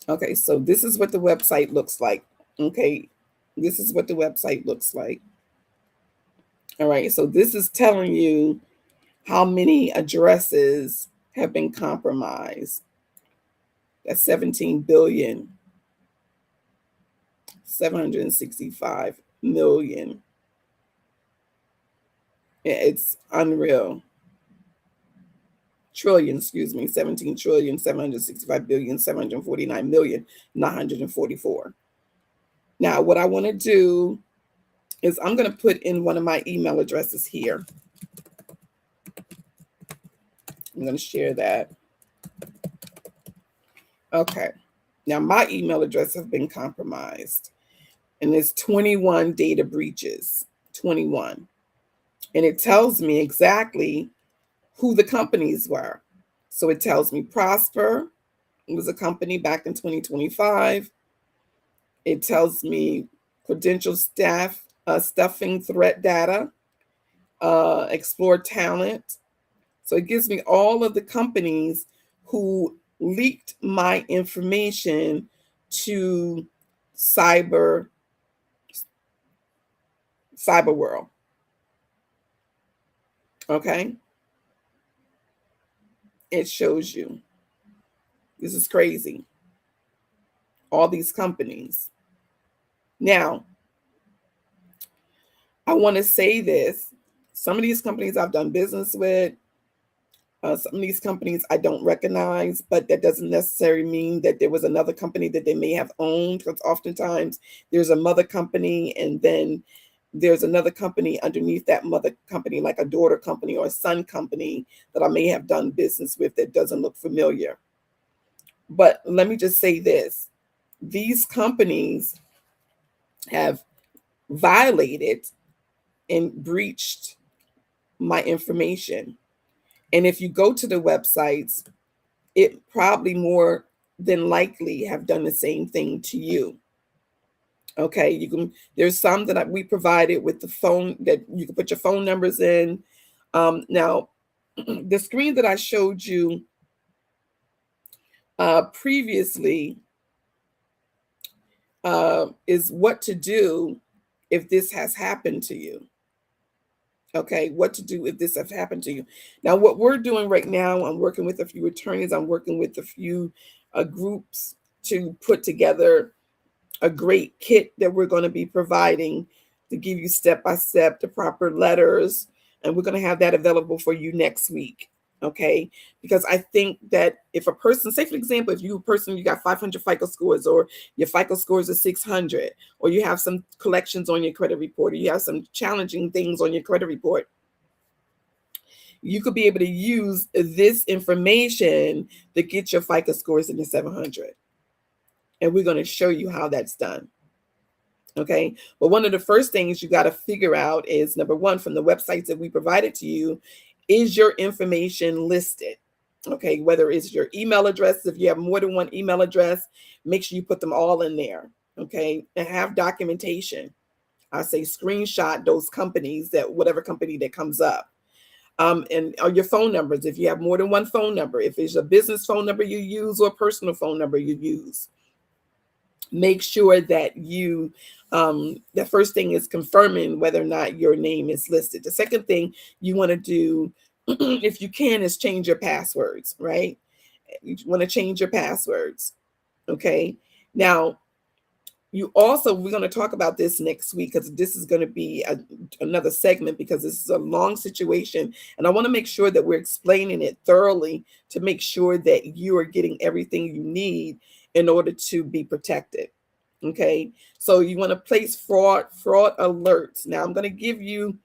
Okay, so this is what the website looks like. Okay, this is what the website looks like. All right, so this is telling you how many addresses have been compromised. That's 17 billion, 765 million. It's unreal. Trillion, excuse me, 17 trillion, 765 billion, 749 million, 944. Now, what I want to do is I'm going to put in one of my email addresses here. I'm going to share that. Okay. Now, my email address has been compromised, and there's 21 data breaches, 21. And it tells me exactly who the companies were. So it tells me Prosper, it was a company back in 2025. It tells me credential stuffing threat data, Explore Talent. So it gives me all of the companies who leaked my information to cyber world. Okay. It shows you. This is crazy. All these companies. Now, I want to say this. Some of these companies I've done business with, some of these companies I don't recognize, but that doesn't necessarily mean that there was another company that they may have owned, because oftentimes there's a mother company and then there's another company underneath that mother company, like a daughter company or a son company that I may have done business with that doesn't look familiar. But let me just say this. These companies have violated and breached my information. And if you go to the websites, it probably more than likely have done the same thing to you. Okay, there's some that we provided with the phone that you can put your phone numbers in. Now, the screen that I showed you previously is what to do if this has happened to you. Okay, what to do if this has happened to you. Now, what we're doing right now, I'm working with a few attorneys, I'm working with a few groups to put together a great kit that we're going to be providing to give you step-by-step the proper letters. And we're going to have that available for you next week. Okay, because I think that if a person, say for example, if you got 500 FICO scores, or your FICO scores are 600, or you have some collections on your credit report, or you have some challenging things on your credit report, you could be able to use this information to get your FICO scores in the 700. And we're going to show you how that's done. Okay, but one of the first things you got to figure out is, number one, from the websites that we provided to you, is your information listed? Okay, whether it's your email address, if you have more than one email address, make sure you put them all in there. Okay, and have documentation. I say screenshot those companies, that whatever company that comes up. And your phone numbers, if you have more than one phone number, if it's a business phone number you use or a personal phone number you use, make sure that you, the first thing is confirming whether or not your name is listed. The second thing you want to do, if you can, is change your passwords, right? You want to change your passwords. Okay. Now, you also, we're going to talk about this next week, because this is going to be another segment, because this is a long situation. And I want to make sure that we're explaining it thoroughly to make sure that you are getting everything you need in order to be protected. Okay. So you want to place fraud alerts. Now I'm going to give you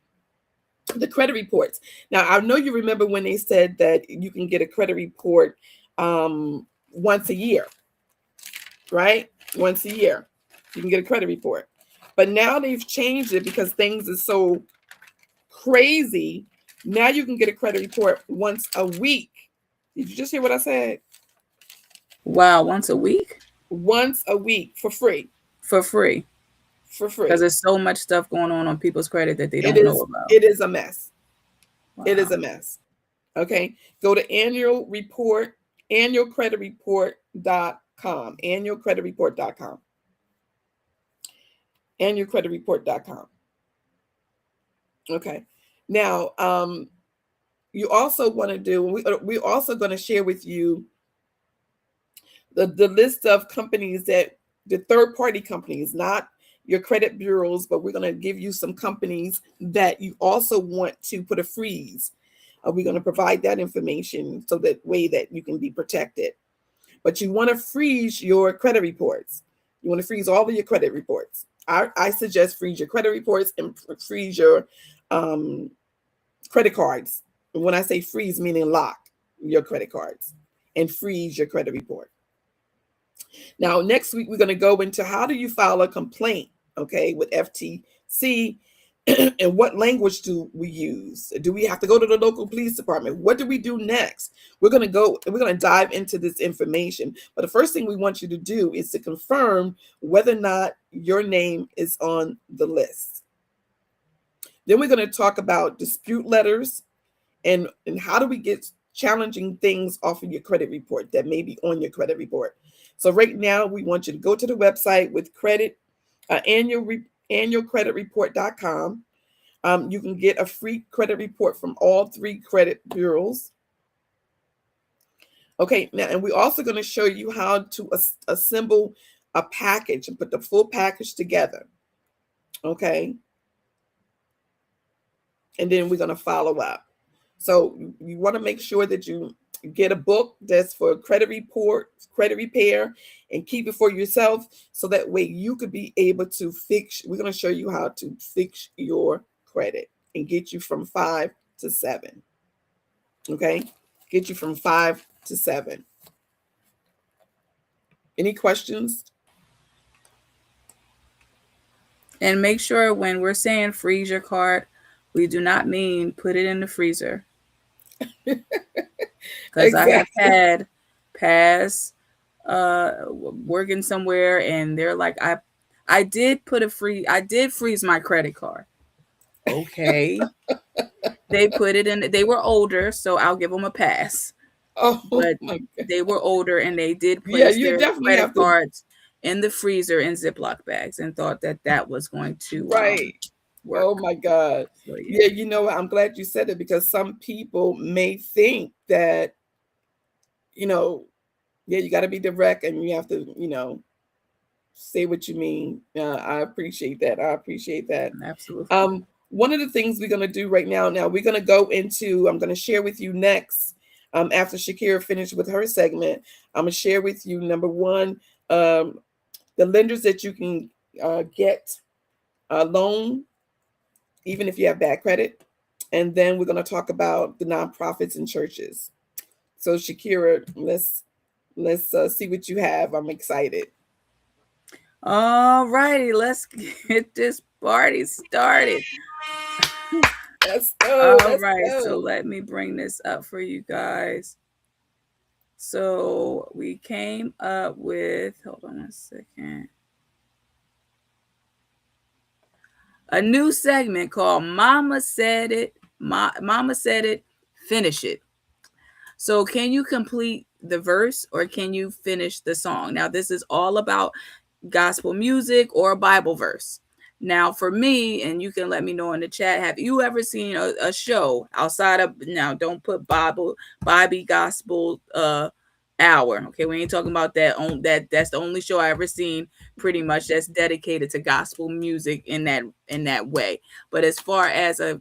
the credit reports. Now, I know you remember when they said that you can get a credit report once a year, right? Once a year, you can get a credit report. But now they've changed it because things are so crazy. Now you can get a credit report once a week. Did you just hear what I said? Wow, once a week? Once a week for free. For free. For free. Because there's so much stuff going on people's credit that they don't know about. It is a mess. Wow. It is a mess. Okay. Go to annualcreditreport.com. Annualcreditreport.com. Annualcreditreport.com. Okay. Now, you also want to do, we're also going to share with you the list of companies that, the third-party companies, not your credit bureaus, but we're going to give you some companies that you also want to put a freeze. We're going to provide that information so that way that you can be protected. But you want to freeze your credit reports. You want to freeze all of your credit reports. I suggest freeze your credit reports and freeze your credit cards. And when I say freeze, meaning lock your credit cards and freeze your credit report. Now, next week, we're going to go into how do you file a complaint, okay, with FTC, and what language do we use? Do we have to go to the local police department? What do we do next? We're going to dive into this information. But the first thing we want you to do is to confirm whether or not your name is on the list. Then we're going to talk about dispute letters and how do we get challenging things off of your credit report that may be on your credit report. So right now, we want you to go to the website with annualcreditreport.com. You can get a free credit report from all three credit bureaus. Okay, now, and we're also going to show you how to assemble a package and put the full package together. Okay. And then we're going to follow up. So you want to make sure that you get a book that's for credit report, credit repair, and keep it for yourself. So that way you could be able to fix, we're going to show you how to fix your credit and get you from 5 to 7. Okay. Get you from 5 to 7. Any questions? And make sure when we're saying freeze your card, we do not mean put it in the freezer. Because I have had past working somewhere and they're like, I did freeze my credit card. Okay. They put it in, they were older, so I'll give them a pass. Oh, but they were older and they did place their credit cards in the freezer in Ziploc bags and thought that was going to work. Oh my God. So, yeah, you know, I'm glad you said it, because some people may think that, you know, you got to be direct and you have to, say what you mean. I appreciate that. Absolutely. One of the things we're going to do right now, we're going to go into, I'm going to share with you next, after Shakira finished with her segment, I'm going to share with you, number one, the lenders that you can get a loan, even if you have bad credit. And then we're going to talk about the nonprofits and churches. So Shakira, let's see what you have. I'm excited. All righty, let's get this party started. Let's go. All right, so let me bring this up for you guys. So we came up with, hold on a second. a new segment called Mama Said It. Mama Said It, Finish It. So, can you complete the verse or can you finish the song? Now, this is all about gospel music or a Bible verse. Now, for me, and you can let me know in the chat, have you ever seen a show outside of, now don't put Bobby Gospel Hour? Okay, we ain't talking about that. That's the only show I ever seen, pretty much, that's dedicated to gospel music in that way. But as far as a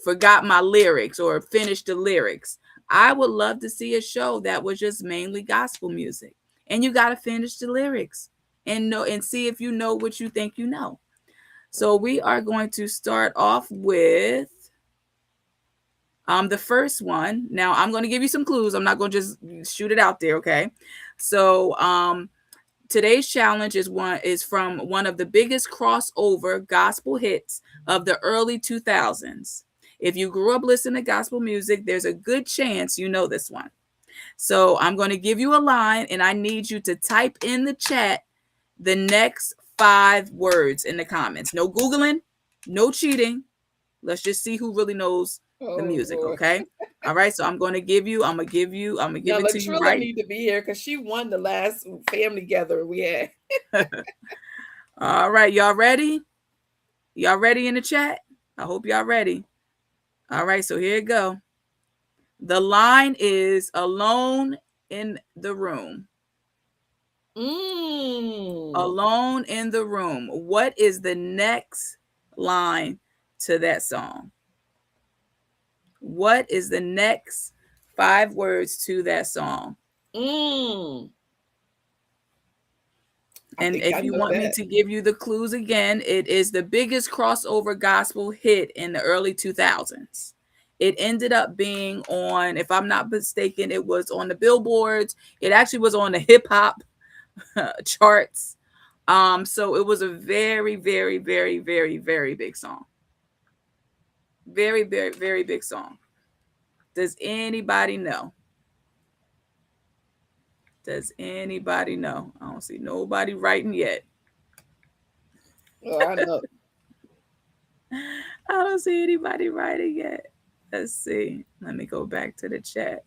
forgot my lyrics or finished the lyrics, I would love to see a show that was just mainly gospel music. And you got to finish the lyrics and know and see if you know what you think you know. So we are going to start off with the first one. Now I'm going to give you some clues. I'm not going to just shoot it out there, okay? So today's challenge is from one of the biggest crossover gospel hits of the early 2000s. If you grew up listening to gospel music, there's a good chance you know this one. So I'm going to give you a line and I need you to type in the chat the next 5 words in the comments. No Googling, no cheating. Let's just see who really knows the music, Lord. Okay? All right, so I'm going to give it to you Latrilla right. need to be here because she won the last family gathering we had. All right, y'all ready? Y'all ready in the chat? I hope y'all ready. All right, so here it go. The line is alone in the room. Alone in the room. What is the next line to that song? What is the next 5 words to that song? And if you want me to give you the clues again, it is the biggest crossover gospel hit in the early 2000s. It ended up being on, if I'm not mistaken, it was on the billboards. It actually was on the hip hop charts. So it was a very, very, very, very, very big song. Very, very, very big song. Does anybody know? Does anybody know? I don't see nobody writing yet. Oh, I know. I don't see anybody writing yet. Let's see. Let me go back to the chat.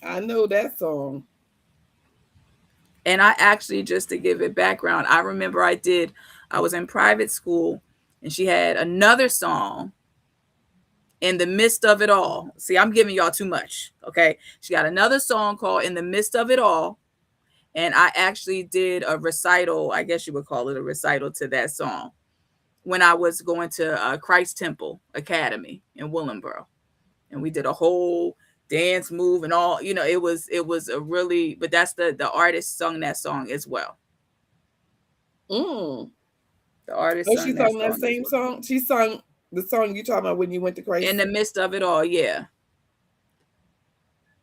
I know that song. And I actually, just to give it background, I remember I was in private school and she had another song, In the Midst of It All. See, I'm giving y'all too much. Okay. She got another song called In the Midst of It All. And I actually did a recital, I guess you would call it a recital, to that song when I was going to Christ Temple Academy in Willingboro. And we did a whole dance move and all, it was a really, but that's the artist sung that song as well. The artist she sung that same song. She sung the song you talking about when you went to Christ. In the Midst of It All, yeah.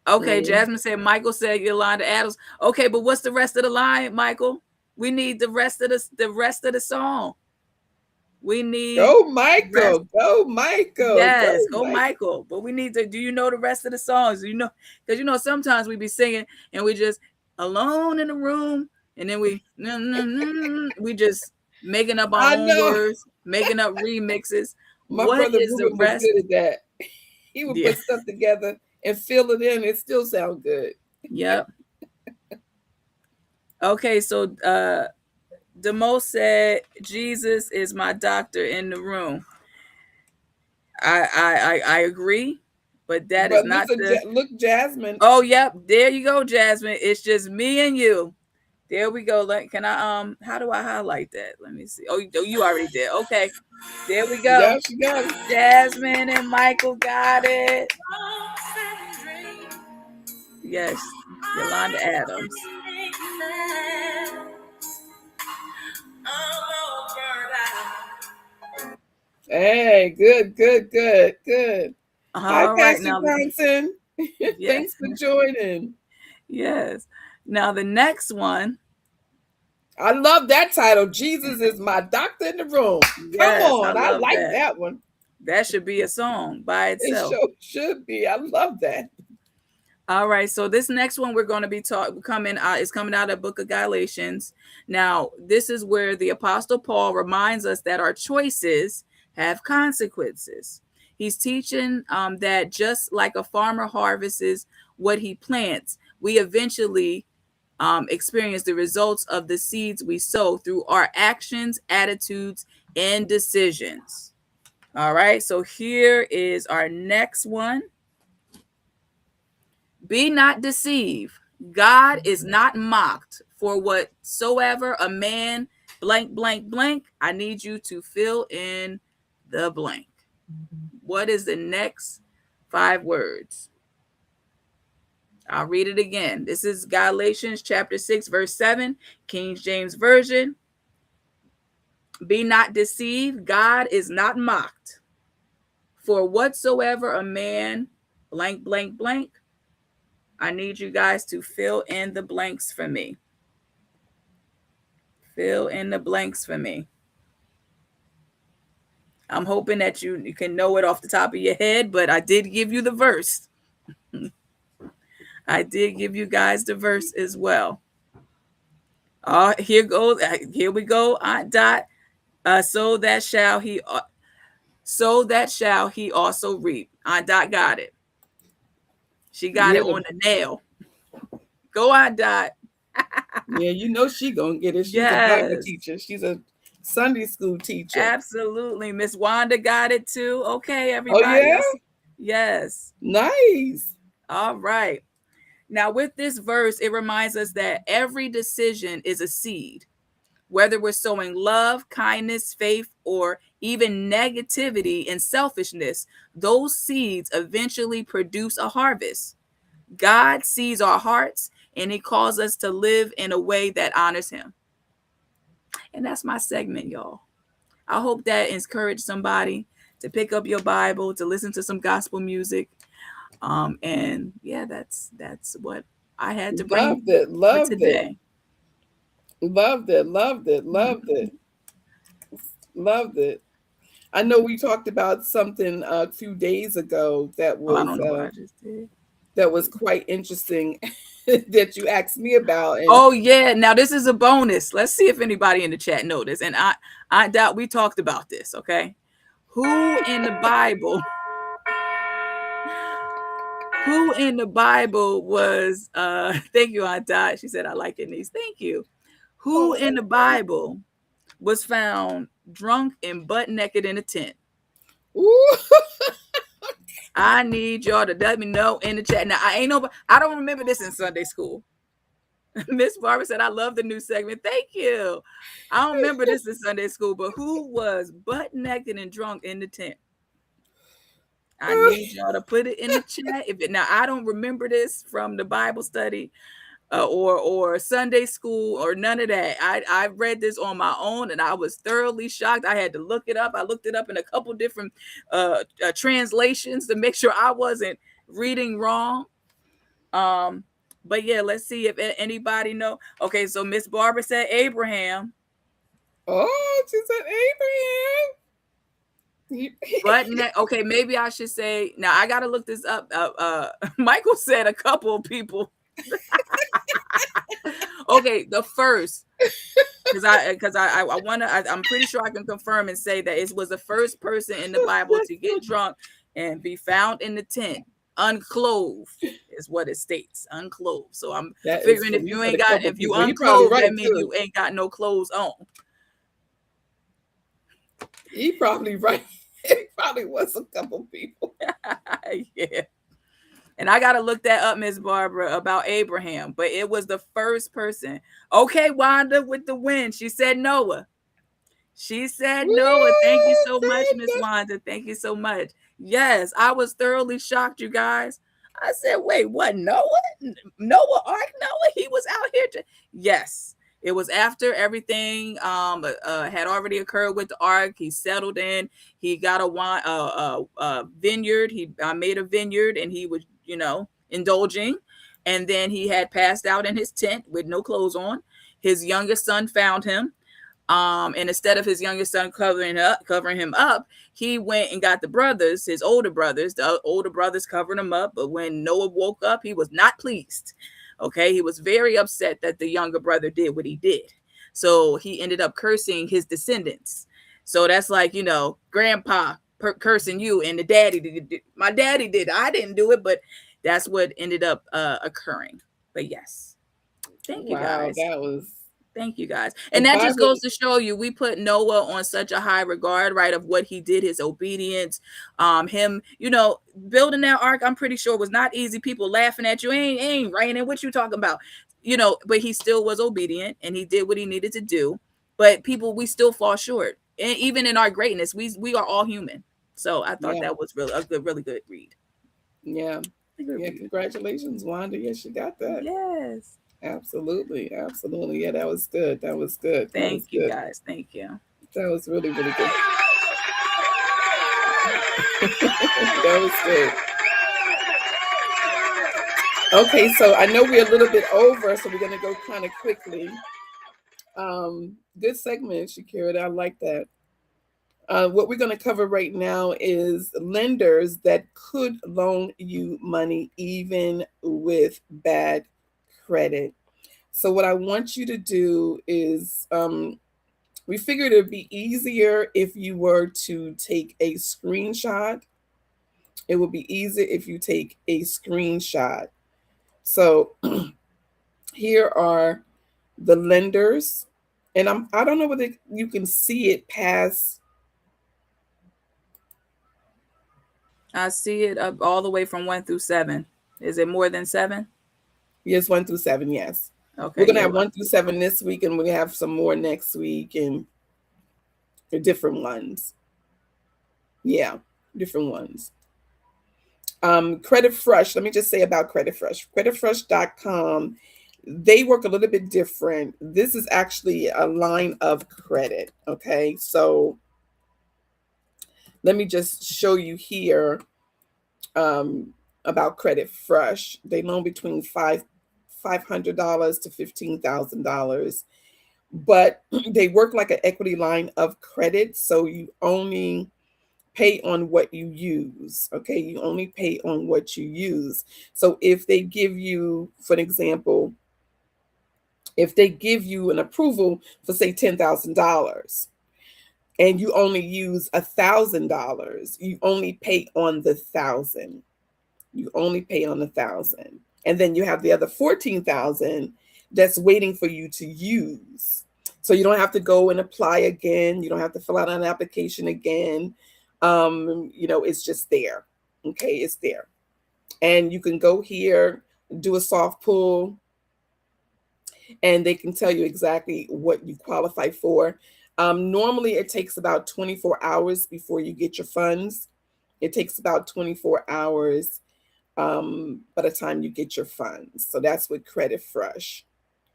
Okay, Jasmine said, Michael said Yolanda Adams. Okay, but what's the rest of the line, Michael? We need the rest of the song. We need Go Michael. Yes, go Michael. But we need to, do you know the rest of the songs? Because sometimes we be singing and we just alone in the room and then we just making up our own words, making up remixes. My brother Ruben was good at that. He would put stuff together and fill it in. It still sounds good. Yep. Okay, so Demo said, Jesus is my doctor in the room. I agree, but is not look, Jasmine. Oh, yep. There you go, Jasmine. It's just me and you. There we go. Can I how do I highlight that? Let me see. Oh, you already did. Okay. There we go. Yeah, she got it. Jasmine and Michael got it. Yes, Yolanda Adams. Hey, good. Hi, right, Pastor Johnson. Thanks for joining. Yes. Now the next one. I love that title. Jesus is my doctor in the room. Yes, come on, I like that one. That should be a song by itself. It should be. I love that. All right, so this next one we're going to be coming is coming out of the book of Galatians. Now, this is where the Apostle Paul reminds us that our choices have consequences. He's teaching that just like a farmer harvests what he plants, we eventually experience the results of the seeds we sow through our actions, attitudes, and decisions. All right, so here is our next one. Be not deceived. God is not mocked. For whatsoever a man blank, blank, blank, I need you to fill in the blank. What is the next 5 words? I'll read it again. This is Galatians chapter 6, verse 7, King James Version. Be not deceived. God is not mocked. For whatsoever a man blank, blank, blank, I need you guys to fill in the blanks for me. Fill in the blanks for me. I'm hoping that you can know it off the top of your head, but I did give you the verse. I did give you guys the verse as well. Here goes. Here we go. Aunt Dot. So that shall he also reap. Aunt Dot got it. She got it on the nail. Go on, Dot. Yeah, you know she gonna get it. She's a Bible teacher. She's a Sunday school teacher. Absolutely. Miss Wanda got it too. Okay, everybody. Oh, yeah? Yes. Nice. All right. Now, with this verse, it reminds us that every decision is a seed. Whether we're sowing love, kindness, faith, or even negativity and selfishness, those seeds eventually produce a harvest. God sees our hearts, and he calls us to live in a way that honors him. And that's my segment, y'all. I hope that encouraged somebody to pick up your Bible, to listen to some gospel music. And yeah, that's what I had to bring Loved today. Loved it. I know we talked about something a few days ago that was I don't know what I just did. That was quite interesting that you asked me about. And oh yeah, now this is a bonus. Let's see if anybody in the chat noticed. And I doubt we talked about this. Okay, who in the Bible? Who in the Bible was? Thank you, Aunt Dot. She said I like it, niece. Thank you. Who in the Bible was found drunk and butt naked in a tent? Ooh. I need y'all to let me know in the chat. Now I don't remember this in Sunday school. Miss Barbara said, I love the new segment. Thank you. I don't remember this in Sunday school, but who was butt naked and drunk in the tent? I need y'all to put it in the chat. Now I don't remember this from the Bible study or Sunday school or none of that. I read this on my own and I was thoroughly shocked. I had to look it up. I looked it up in a couple different translations to make sure I wasn't reading wrong. But yeah, let's see if anybody know. Okay, so Miss Barbara said Abraham. Oh, she said Abraham. But okay, maybe I should say. Now I gotta look this up. Michael said a couple of people. Okay, the first, because I'm pretty sure I can confirm and say that it was the first person in the Bible to get drunk and be found in the tent unclothed is what it states, unclothed. So I'm figuring if you unclothed, that means you ain't got no clothes on. He probably right. It probably was a couple people. Yeah. And I got to look that up, Miss Barbara, about Abraham. But it was the first person. Okay, Wanda with the win. She said Noah. She said Noah. Thank you so much, Miss Wanda. Thank you so much. Yes, I was thoroughly shocked, you guys. I said, wait, what? Noah? Ark Noah? He was out here. Yes. It was after everything had already occurred with the ark. He settled in. He got a vineyard. He made a vineyard, and he was, indulging. And then he had passed out in his tent with no clothes on. His youngest son found him. And instead of his youngest son covering him up, he went and got the brothers, his older brothers. The older brothers covered him up. But when Noah woke up, he was not pleased. Okay, he was very upset that the younger brother did what he did. So he ended up cursing his descendants. So that's like, grandpa cursing you, and the daddy did. My daddy did. I didn't do it, but that's what ended up occurring. But yes, thank you Wow, guys. that was Thank you guys. the And that just Bible. goes to show you, we put Noah on such a high regard, right, of what he did, his obedience, him, building that ark. I'm pretty sure was not easy. People laughing at you, ain't raining. What you talking about? But he still was obedient and he did what he needed to do. But people, we still fall short. And even in our greatness, we are all human. So I thought Yeah, that was really good read. yeah, A good yeah. read. Congratulations, Wanda. Yes, you got that. Yes. Absolutely, absolutely. Yeah, that was good. That was good. That Thank was you good. guys. Thank you. That was really, really good. That was good. Okay, so I know we're a little bit over, so we're gonna go kind of quickly. Good segment, Shakira. I like that. What we're going to cover right now is lenders that could loan you money even with bad credit. So, what I want you to do is we figured it would be easier if you were to take a screenshot. It would be easier if you take a screenshot. So, here are the lenders. And I don't know whether you can see it past. I see it up all the way from 1 through 7. Is it more than 7? Yes, 1 through 7. Yes, we're Okay, gonna yeah. have 1 through 7 this week, and we have some more next week, and different ones. Yeah, different ones. Credit Fresh. Let me just say about Credit Fresh. CreditFresh.com. They work a little bit different. This is actually a line of credit. Okay, so let me just show you here about Credit Fresh. They loan between $500 to $15,000, but they work like an equity line of credit. So you only pay on what you use. Okay, you only pay on what you use. So if they give you, for an example, if they give you an approval for say $10,000 and you only use $1,000, you only pay on the 1,000. You only pay on 1,000, and then you have the other 14,000 that's waiting for you to use. So you don't have to go and apply again. You don't have to fill out an application again. It's just there. Okay, it's there, and you can go here, do a soft pull, and they can tell you exactly what you qualify for. Normally, it takes about 24 hours before you get your funds. It takes about 24 hours by the time you get your funds. So that's with Credit Fresh.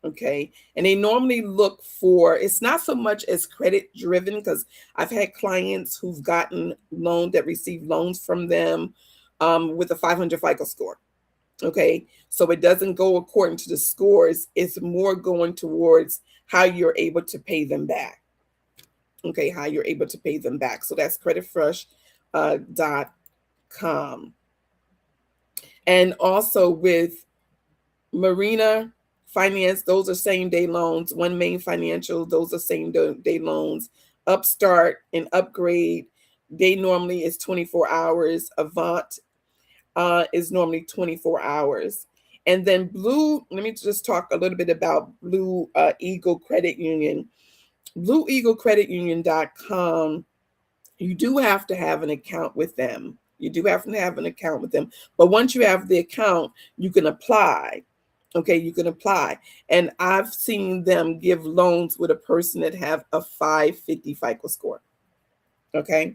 Okay. And they normally look for, it's not so much as credit driven, because I've had clients who've gotten loans that receive loans from them with a 500 FICO score. Okay. So it doesn't go according to the scores. It's more going towards how you're able to pay them back. Okay. How you're able to pay them back. So that's creditfresh.com. And also with Marina Finance, those are same day loans. One Main Financial, those are same day loans. Upstart and Upgrade, they normally is 24 hours. Avant is normally 24 hours. And then Blue, let me just talk a little bit about Blue Eagle Credit Union. BlueEagleCreditUnion.com. You do have to have an account with them. You do have to have an account with them. But once you have the account, you can apply. Okay, you can apply. And I've seen them give loans with a person that have a 550 FICO score. Okay,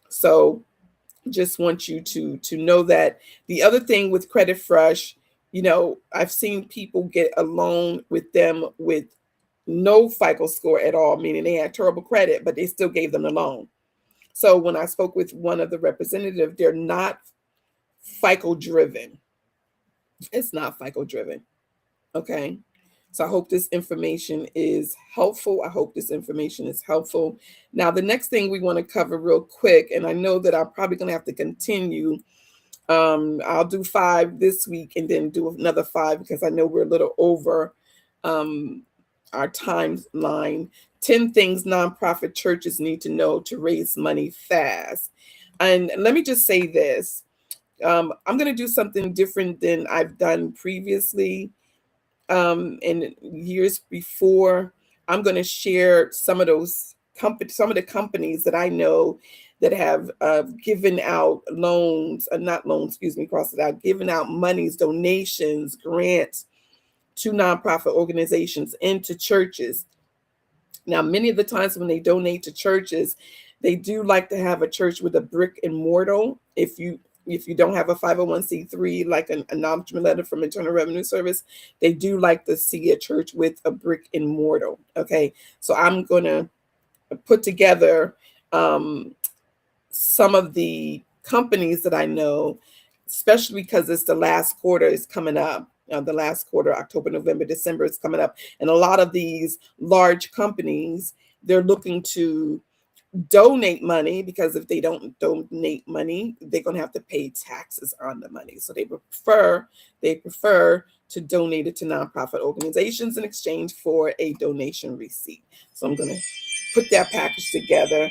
so just want you to know that. The other thing with Credit Fresh, I've seen people get a loan with them with no FICO score at all, meaning they had terrible credit, but they still gave them the loan. So when I spoke with one of the representatives, they're not FICO driven. It's not FICO driven. Okay. So I hope this information is helpful. I hope this information is helpful. Now, the next thing we want to cover real quick, and I know that I'm probably going to have to continue. I'll do 5 this week and then do another 5 because I know we're a little over our timeline. 10 things nonprofit churches need to know to raise money fast. And let me just say this. I'm going to do something different than I've done previously in years before. I'm going to share some of some of the companies that I know that have given out loans, not loans, excuse me, cross it out, given out monies, donations, grants to nonprofit organizations and to churches. Now, many of the times when they donate to churches, they do like to have a church with a brick and mortar. If you don't have a 501c3, like an acknowledgement letter from Internal Revenue Service, they do like to see a church with a brick and mortar. Okay, so I'm going to put together some of the companies that I know, especially because it's the last quarter is coming up. The last quarter, October, November, December is coming up. And a lot of these large companies, they're looking to donate money, because if they don't donate money, they're going to have to pay taxes on the money. So they prefer to donate it to nonprofit organizations in exchange for a donation receipt. So I'm going to put that package together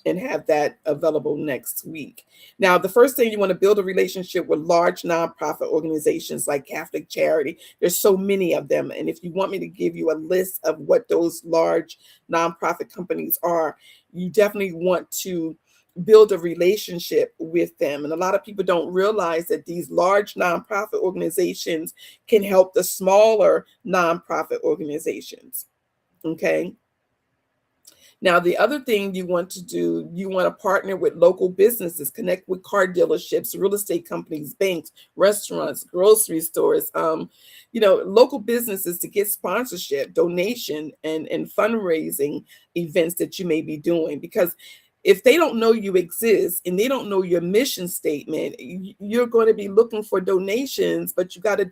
and have that available next week. Now, the first thing, you want to build a relationship with large nonprofit organizations like Catholic Charity. There's so many of them. And if you want me to give you a list of what those large nonprofit companies are, you definitely want to build a relationship with them. And a lot of people don't realize that these large nonprofit organizations can help the smaller nonprofit organizations. Okay. Now, the other thing you want to do, you want to partner with local businesses, connect with car dealerships, real estate companies, banks, restaurants, grocery stores, local businesses to get sponsorship, donation, and fundraising events that you may be doing. Because if they don't know you exist and they don't know your mission statement, you're going to be looking for donations, but you got to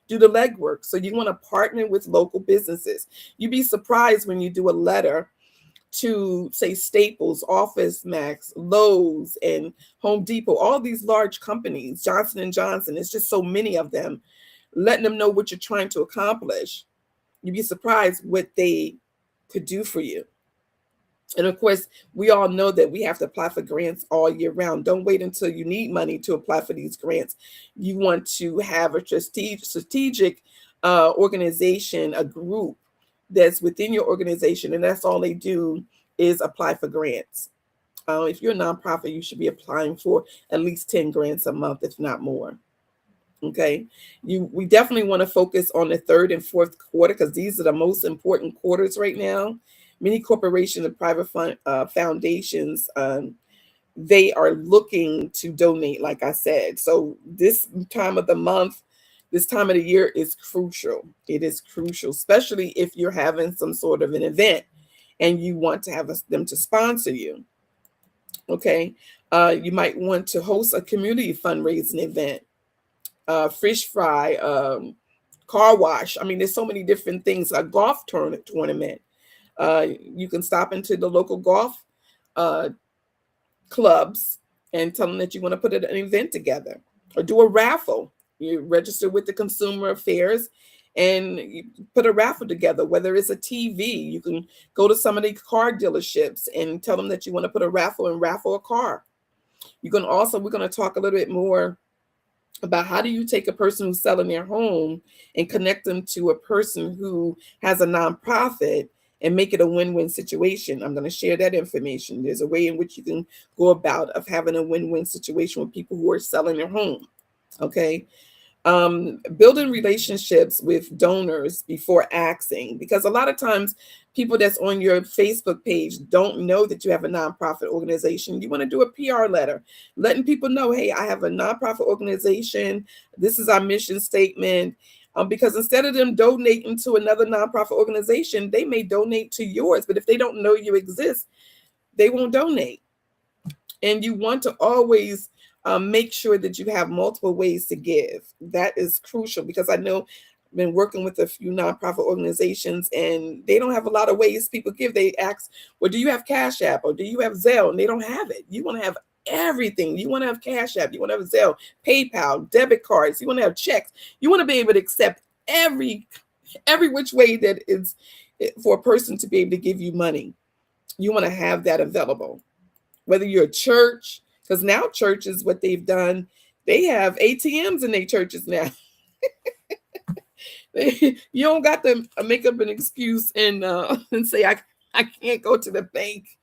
do the legwork. So you want to partner with local businesses. You'd be surprised when you do a letter to, say, Staples, Office Max, Lowe's, and Home Depot, all these large companies, Johnson & Johnson, it's just so many of them, letting them know what you're trying to accomplish. You'd be surprised what they could do for you. And of course, we all know that we have to apply for grants all year round. Don't wait until you need money to apply for these grants. You want to have a strategic organization, a group that's within your organization, and that's all they do is apply for grants. If you're a nonprofit, you should be applying for at least 10 grants a month, if not more. Okay, we definitely want to focus on the third and fourth quarter, because these are the most important quarters right now. Many corporations and private foundations, they are looking to donate, like I said. So this time of the month, this time of the year is crucial. It is crucial, especially if you're having some sort of an event and you want to have them to sponsor you. Okay. You might want to host a community fundraising event, fish fry, car wash. I mean, there's so many different things. A golf tournament. You can stop into the local golf clubs and tell them that you want to put an event together, or do a raffle. You register with the Consumer Affairs and you put a raffle together, whether it's a TV. You can go to some of the car dealerships and tell them that you want to put a raffle and raffle a car. We're going to talk a little bit more about how do you take a person who's selling their home and connect them to a person who has a nonprofit and make it a win-win situation. I'm going to share that information. There's a way in which you can go about of having a win-win situation with people who are selling their home. Okay. Building relationships with donors before asking, because a lot of times people that's on your Facebook page don't know that you have a nonprofit organization. You want to do a PR letter, letting people know, hey, I have a nonprofit organization. This is our mission statement. Because instead of them donating to another nonprofit organization, they may donate to yours. But if they don't know you exist, they won't donate. And you want to always make sure that you have multiple ways to give. That is crucial, because I know been working with a few nonprofit organizations, and they don't have a lot of ways people give. They ask, well, do you have Cash App or do you have Zelle? And they don't have it. You want to have everything. You want to have Cash App. You want to have Zelle, PayPal, debit cards. You want to have checks. You want to be able to accept every which way that is for a person to be able to give you money. You want to have that available. Whether you're a church, because now churches, what they've done, they have ATMs in their churches now. You don't got to make up an excuse and say, I can't go to the bank.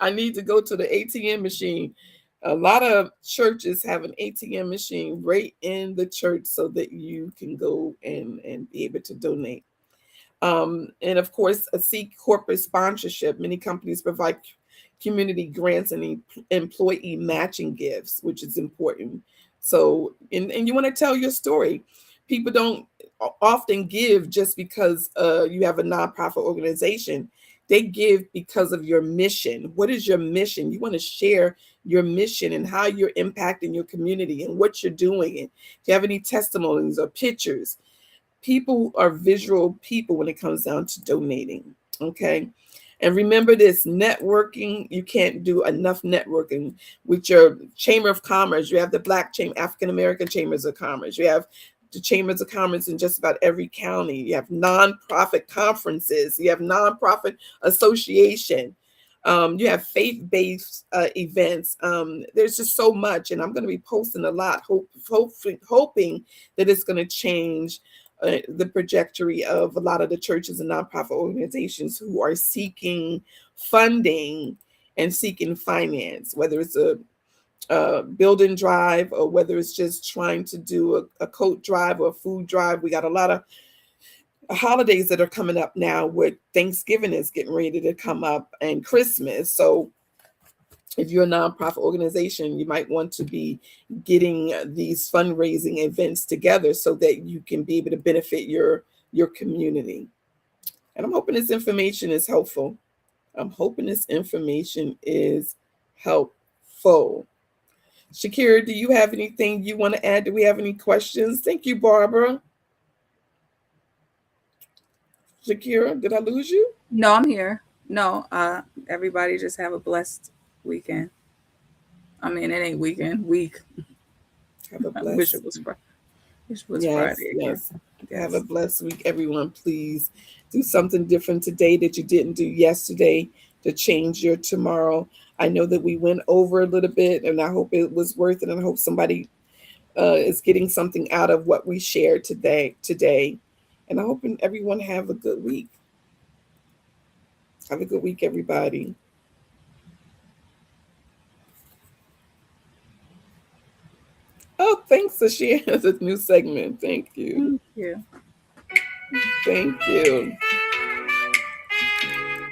I need to go to the ATM machine. A lot of churches have an ATM machine right in the church so that you can go and be able to donate. And of course, seek corporate sponsorship. Many companies provide community grants and employee matching gifts, which is important. So, and you want to tell your story. People don't often give just because you have a nonprofit organization. They give because of your mission. What is your mission? You want to share your mission and how you're impacting your community and what you're doing. And if you have any testimonies or pictures, people are visual people when it comes down to donating. Okay. And remember this, networking, you can't do enough networking with your Chamber of Commerce. You have the Black Chamber, African American Chambers of Commerce. You have the Chambers of Commerce in just about every county. You have nonprofit conferences. You have nonprofit association. You have faith-based events. There's just so much, and I'm going to be posting a lot, hoping that it's going to change the trajectory of a lot of the churches and nonprofit organizations who are seeking funding and seeking finance, whether it's a building drive or whether it's just trying to do a coat drive or a food drive. We got a lot of holidays that are coming up now, where Thanksgiving is getting ready to come up and Christmas. So if you're a nonprofit organization, you might want to be getting these fundraising events together so that you can be able to benefit your community. And I'm hoping this information is helpful. I'm hoping this information is helpful. Shakira, do you have anything you want to add? Do we have any questions? Thank you, Barbara. Shakira, did I lose you? No, I'm here. No, everybody just have a blessed weekend. I mean, it ain't weekend, week. Have a I blessed wish it was Friday. Wish it was Yes, Friday again. yes. Have a blessed week, everyone. Please do something different today that you didn't do yesterday to change your tomorrow. I know that we went over a little bit, and I hope it was worth it, and I hope somebody is getting something out of what we shared today. And I hope everyone have a good week. Have a good week, everybody. Oh, thanks for sharing this new segment. Thank you. Thank you. Thank you.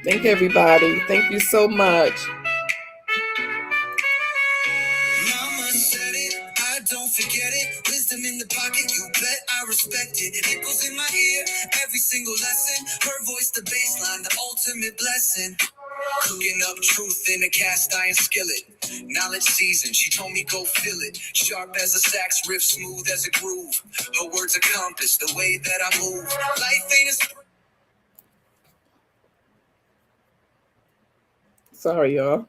Thank you, everybody. Thank you so much. Mama said it, I don't forget it. Wisdom in the pocket, you bet I respect it. It echoes in my ear, every single lesson. Her voice, the baseline, the ultimate blessing. Cooking up truth in a cast iron skillet. Knowledge seasoned, she told me go feel it. Sharp as a sax riff, smooth as a groove. Her words a compass, the way that I move. Life ain't a Sorry, y'all.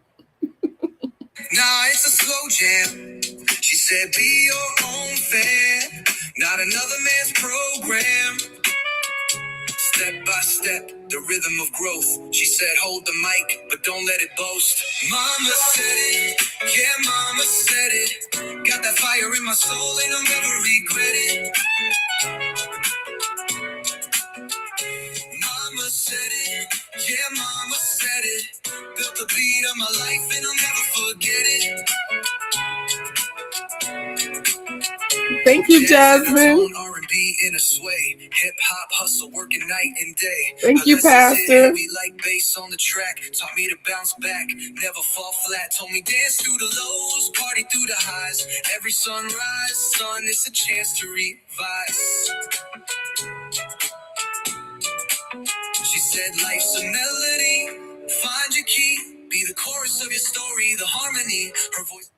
Nah, it's a slow jam. She said, be your own fan, not another man's program. Step by step, the rhythm of growth. She said, hold the mic, but don't let it boast. Mama said it, yeah, mama said it. Got that fire in my soul, and I'll never regret it. Mama said it, yeah, mama said it. Built the beat of my life, and I'll never forget it. Thank you, Jasmine. R&B in a sway, hip hop hustle, working night and day. Thank you, Pastor. Heavy like bass on the track, taught me to bounce back, never fall flat. Told me dance through the lows, party through the highs. Every sunrise, sun is a chance to revise. She said, life's a melody, find your key, be the chorus of your story, the harmony. Her voice.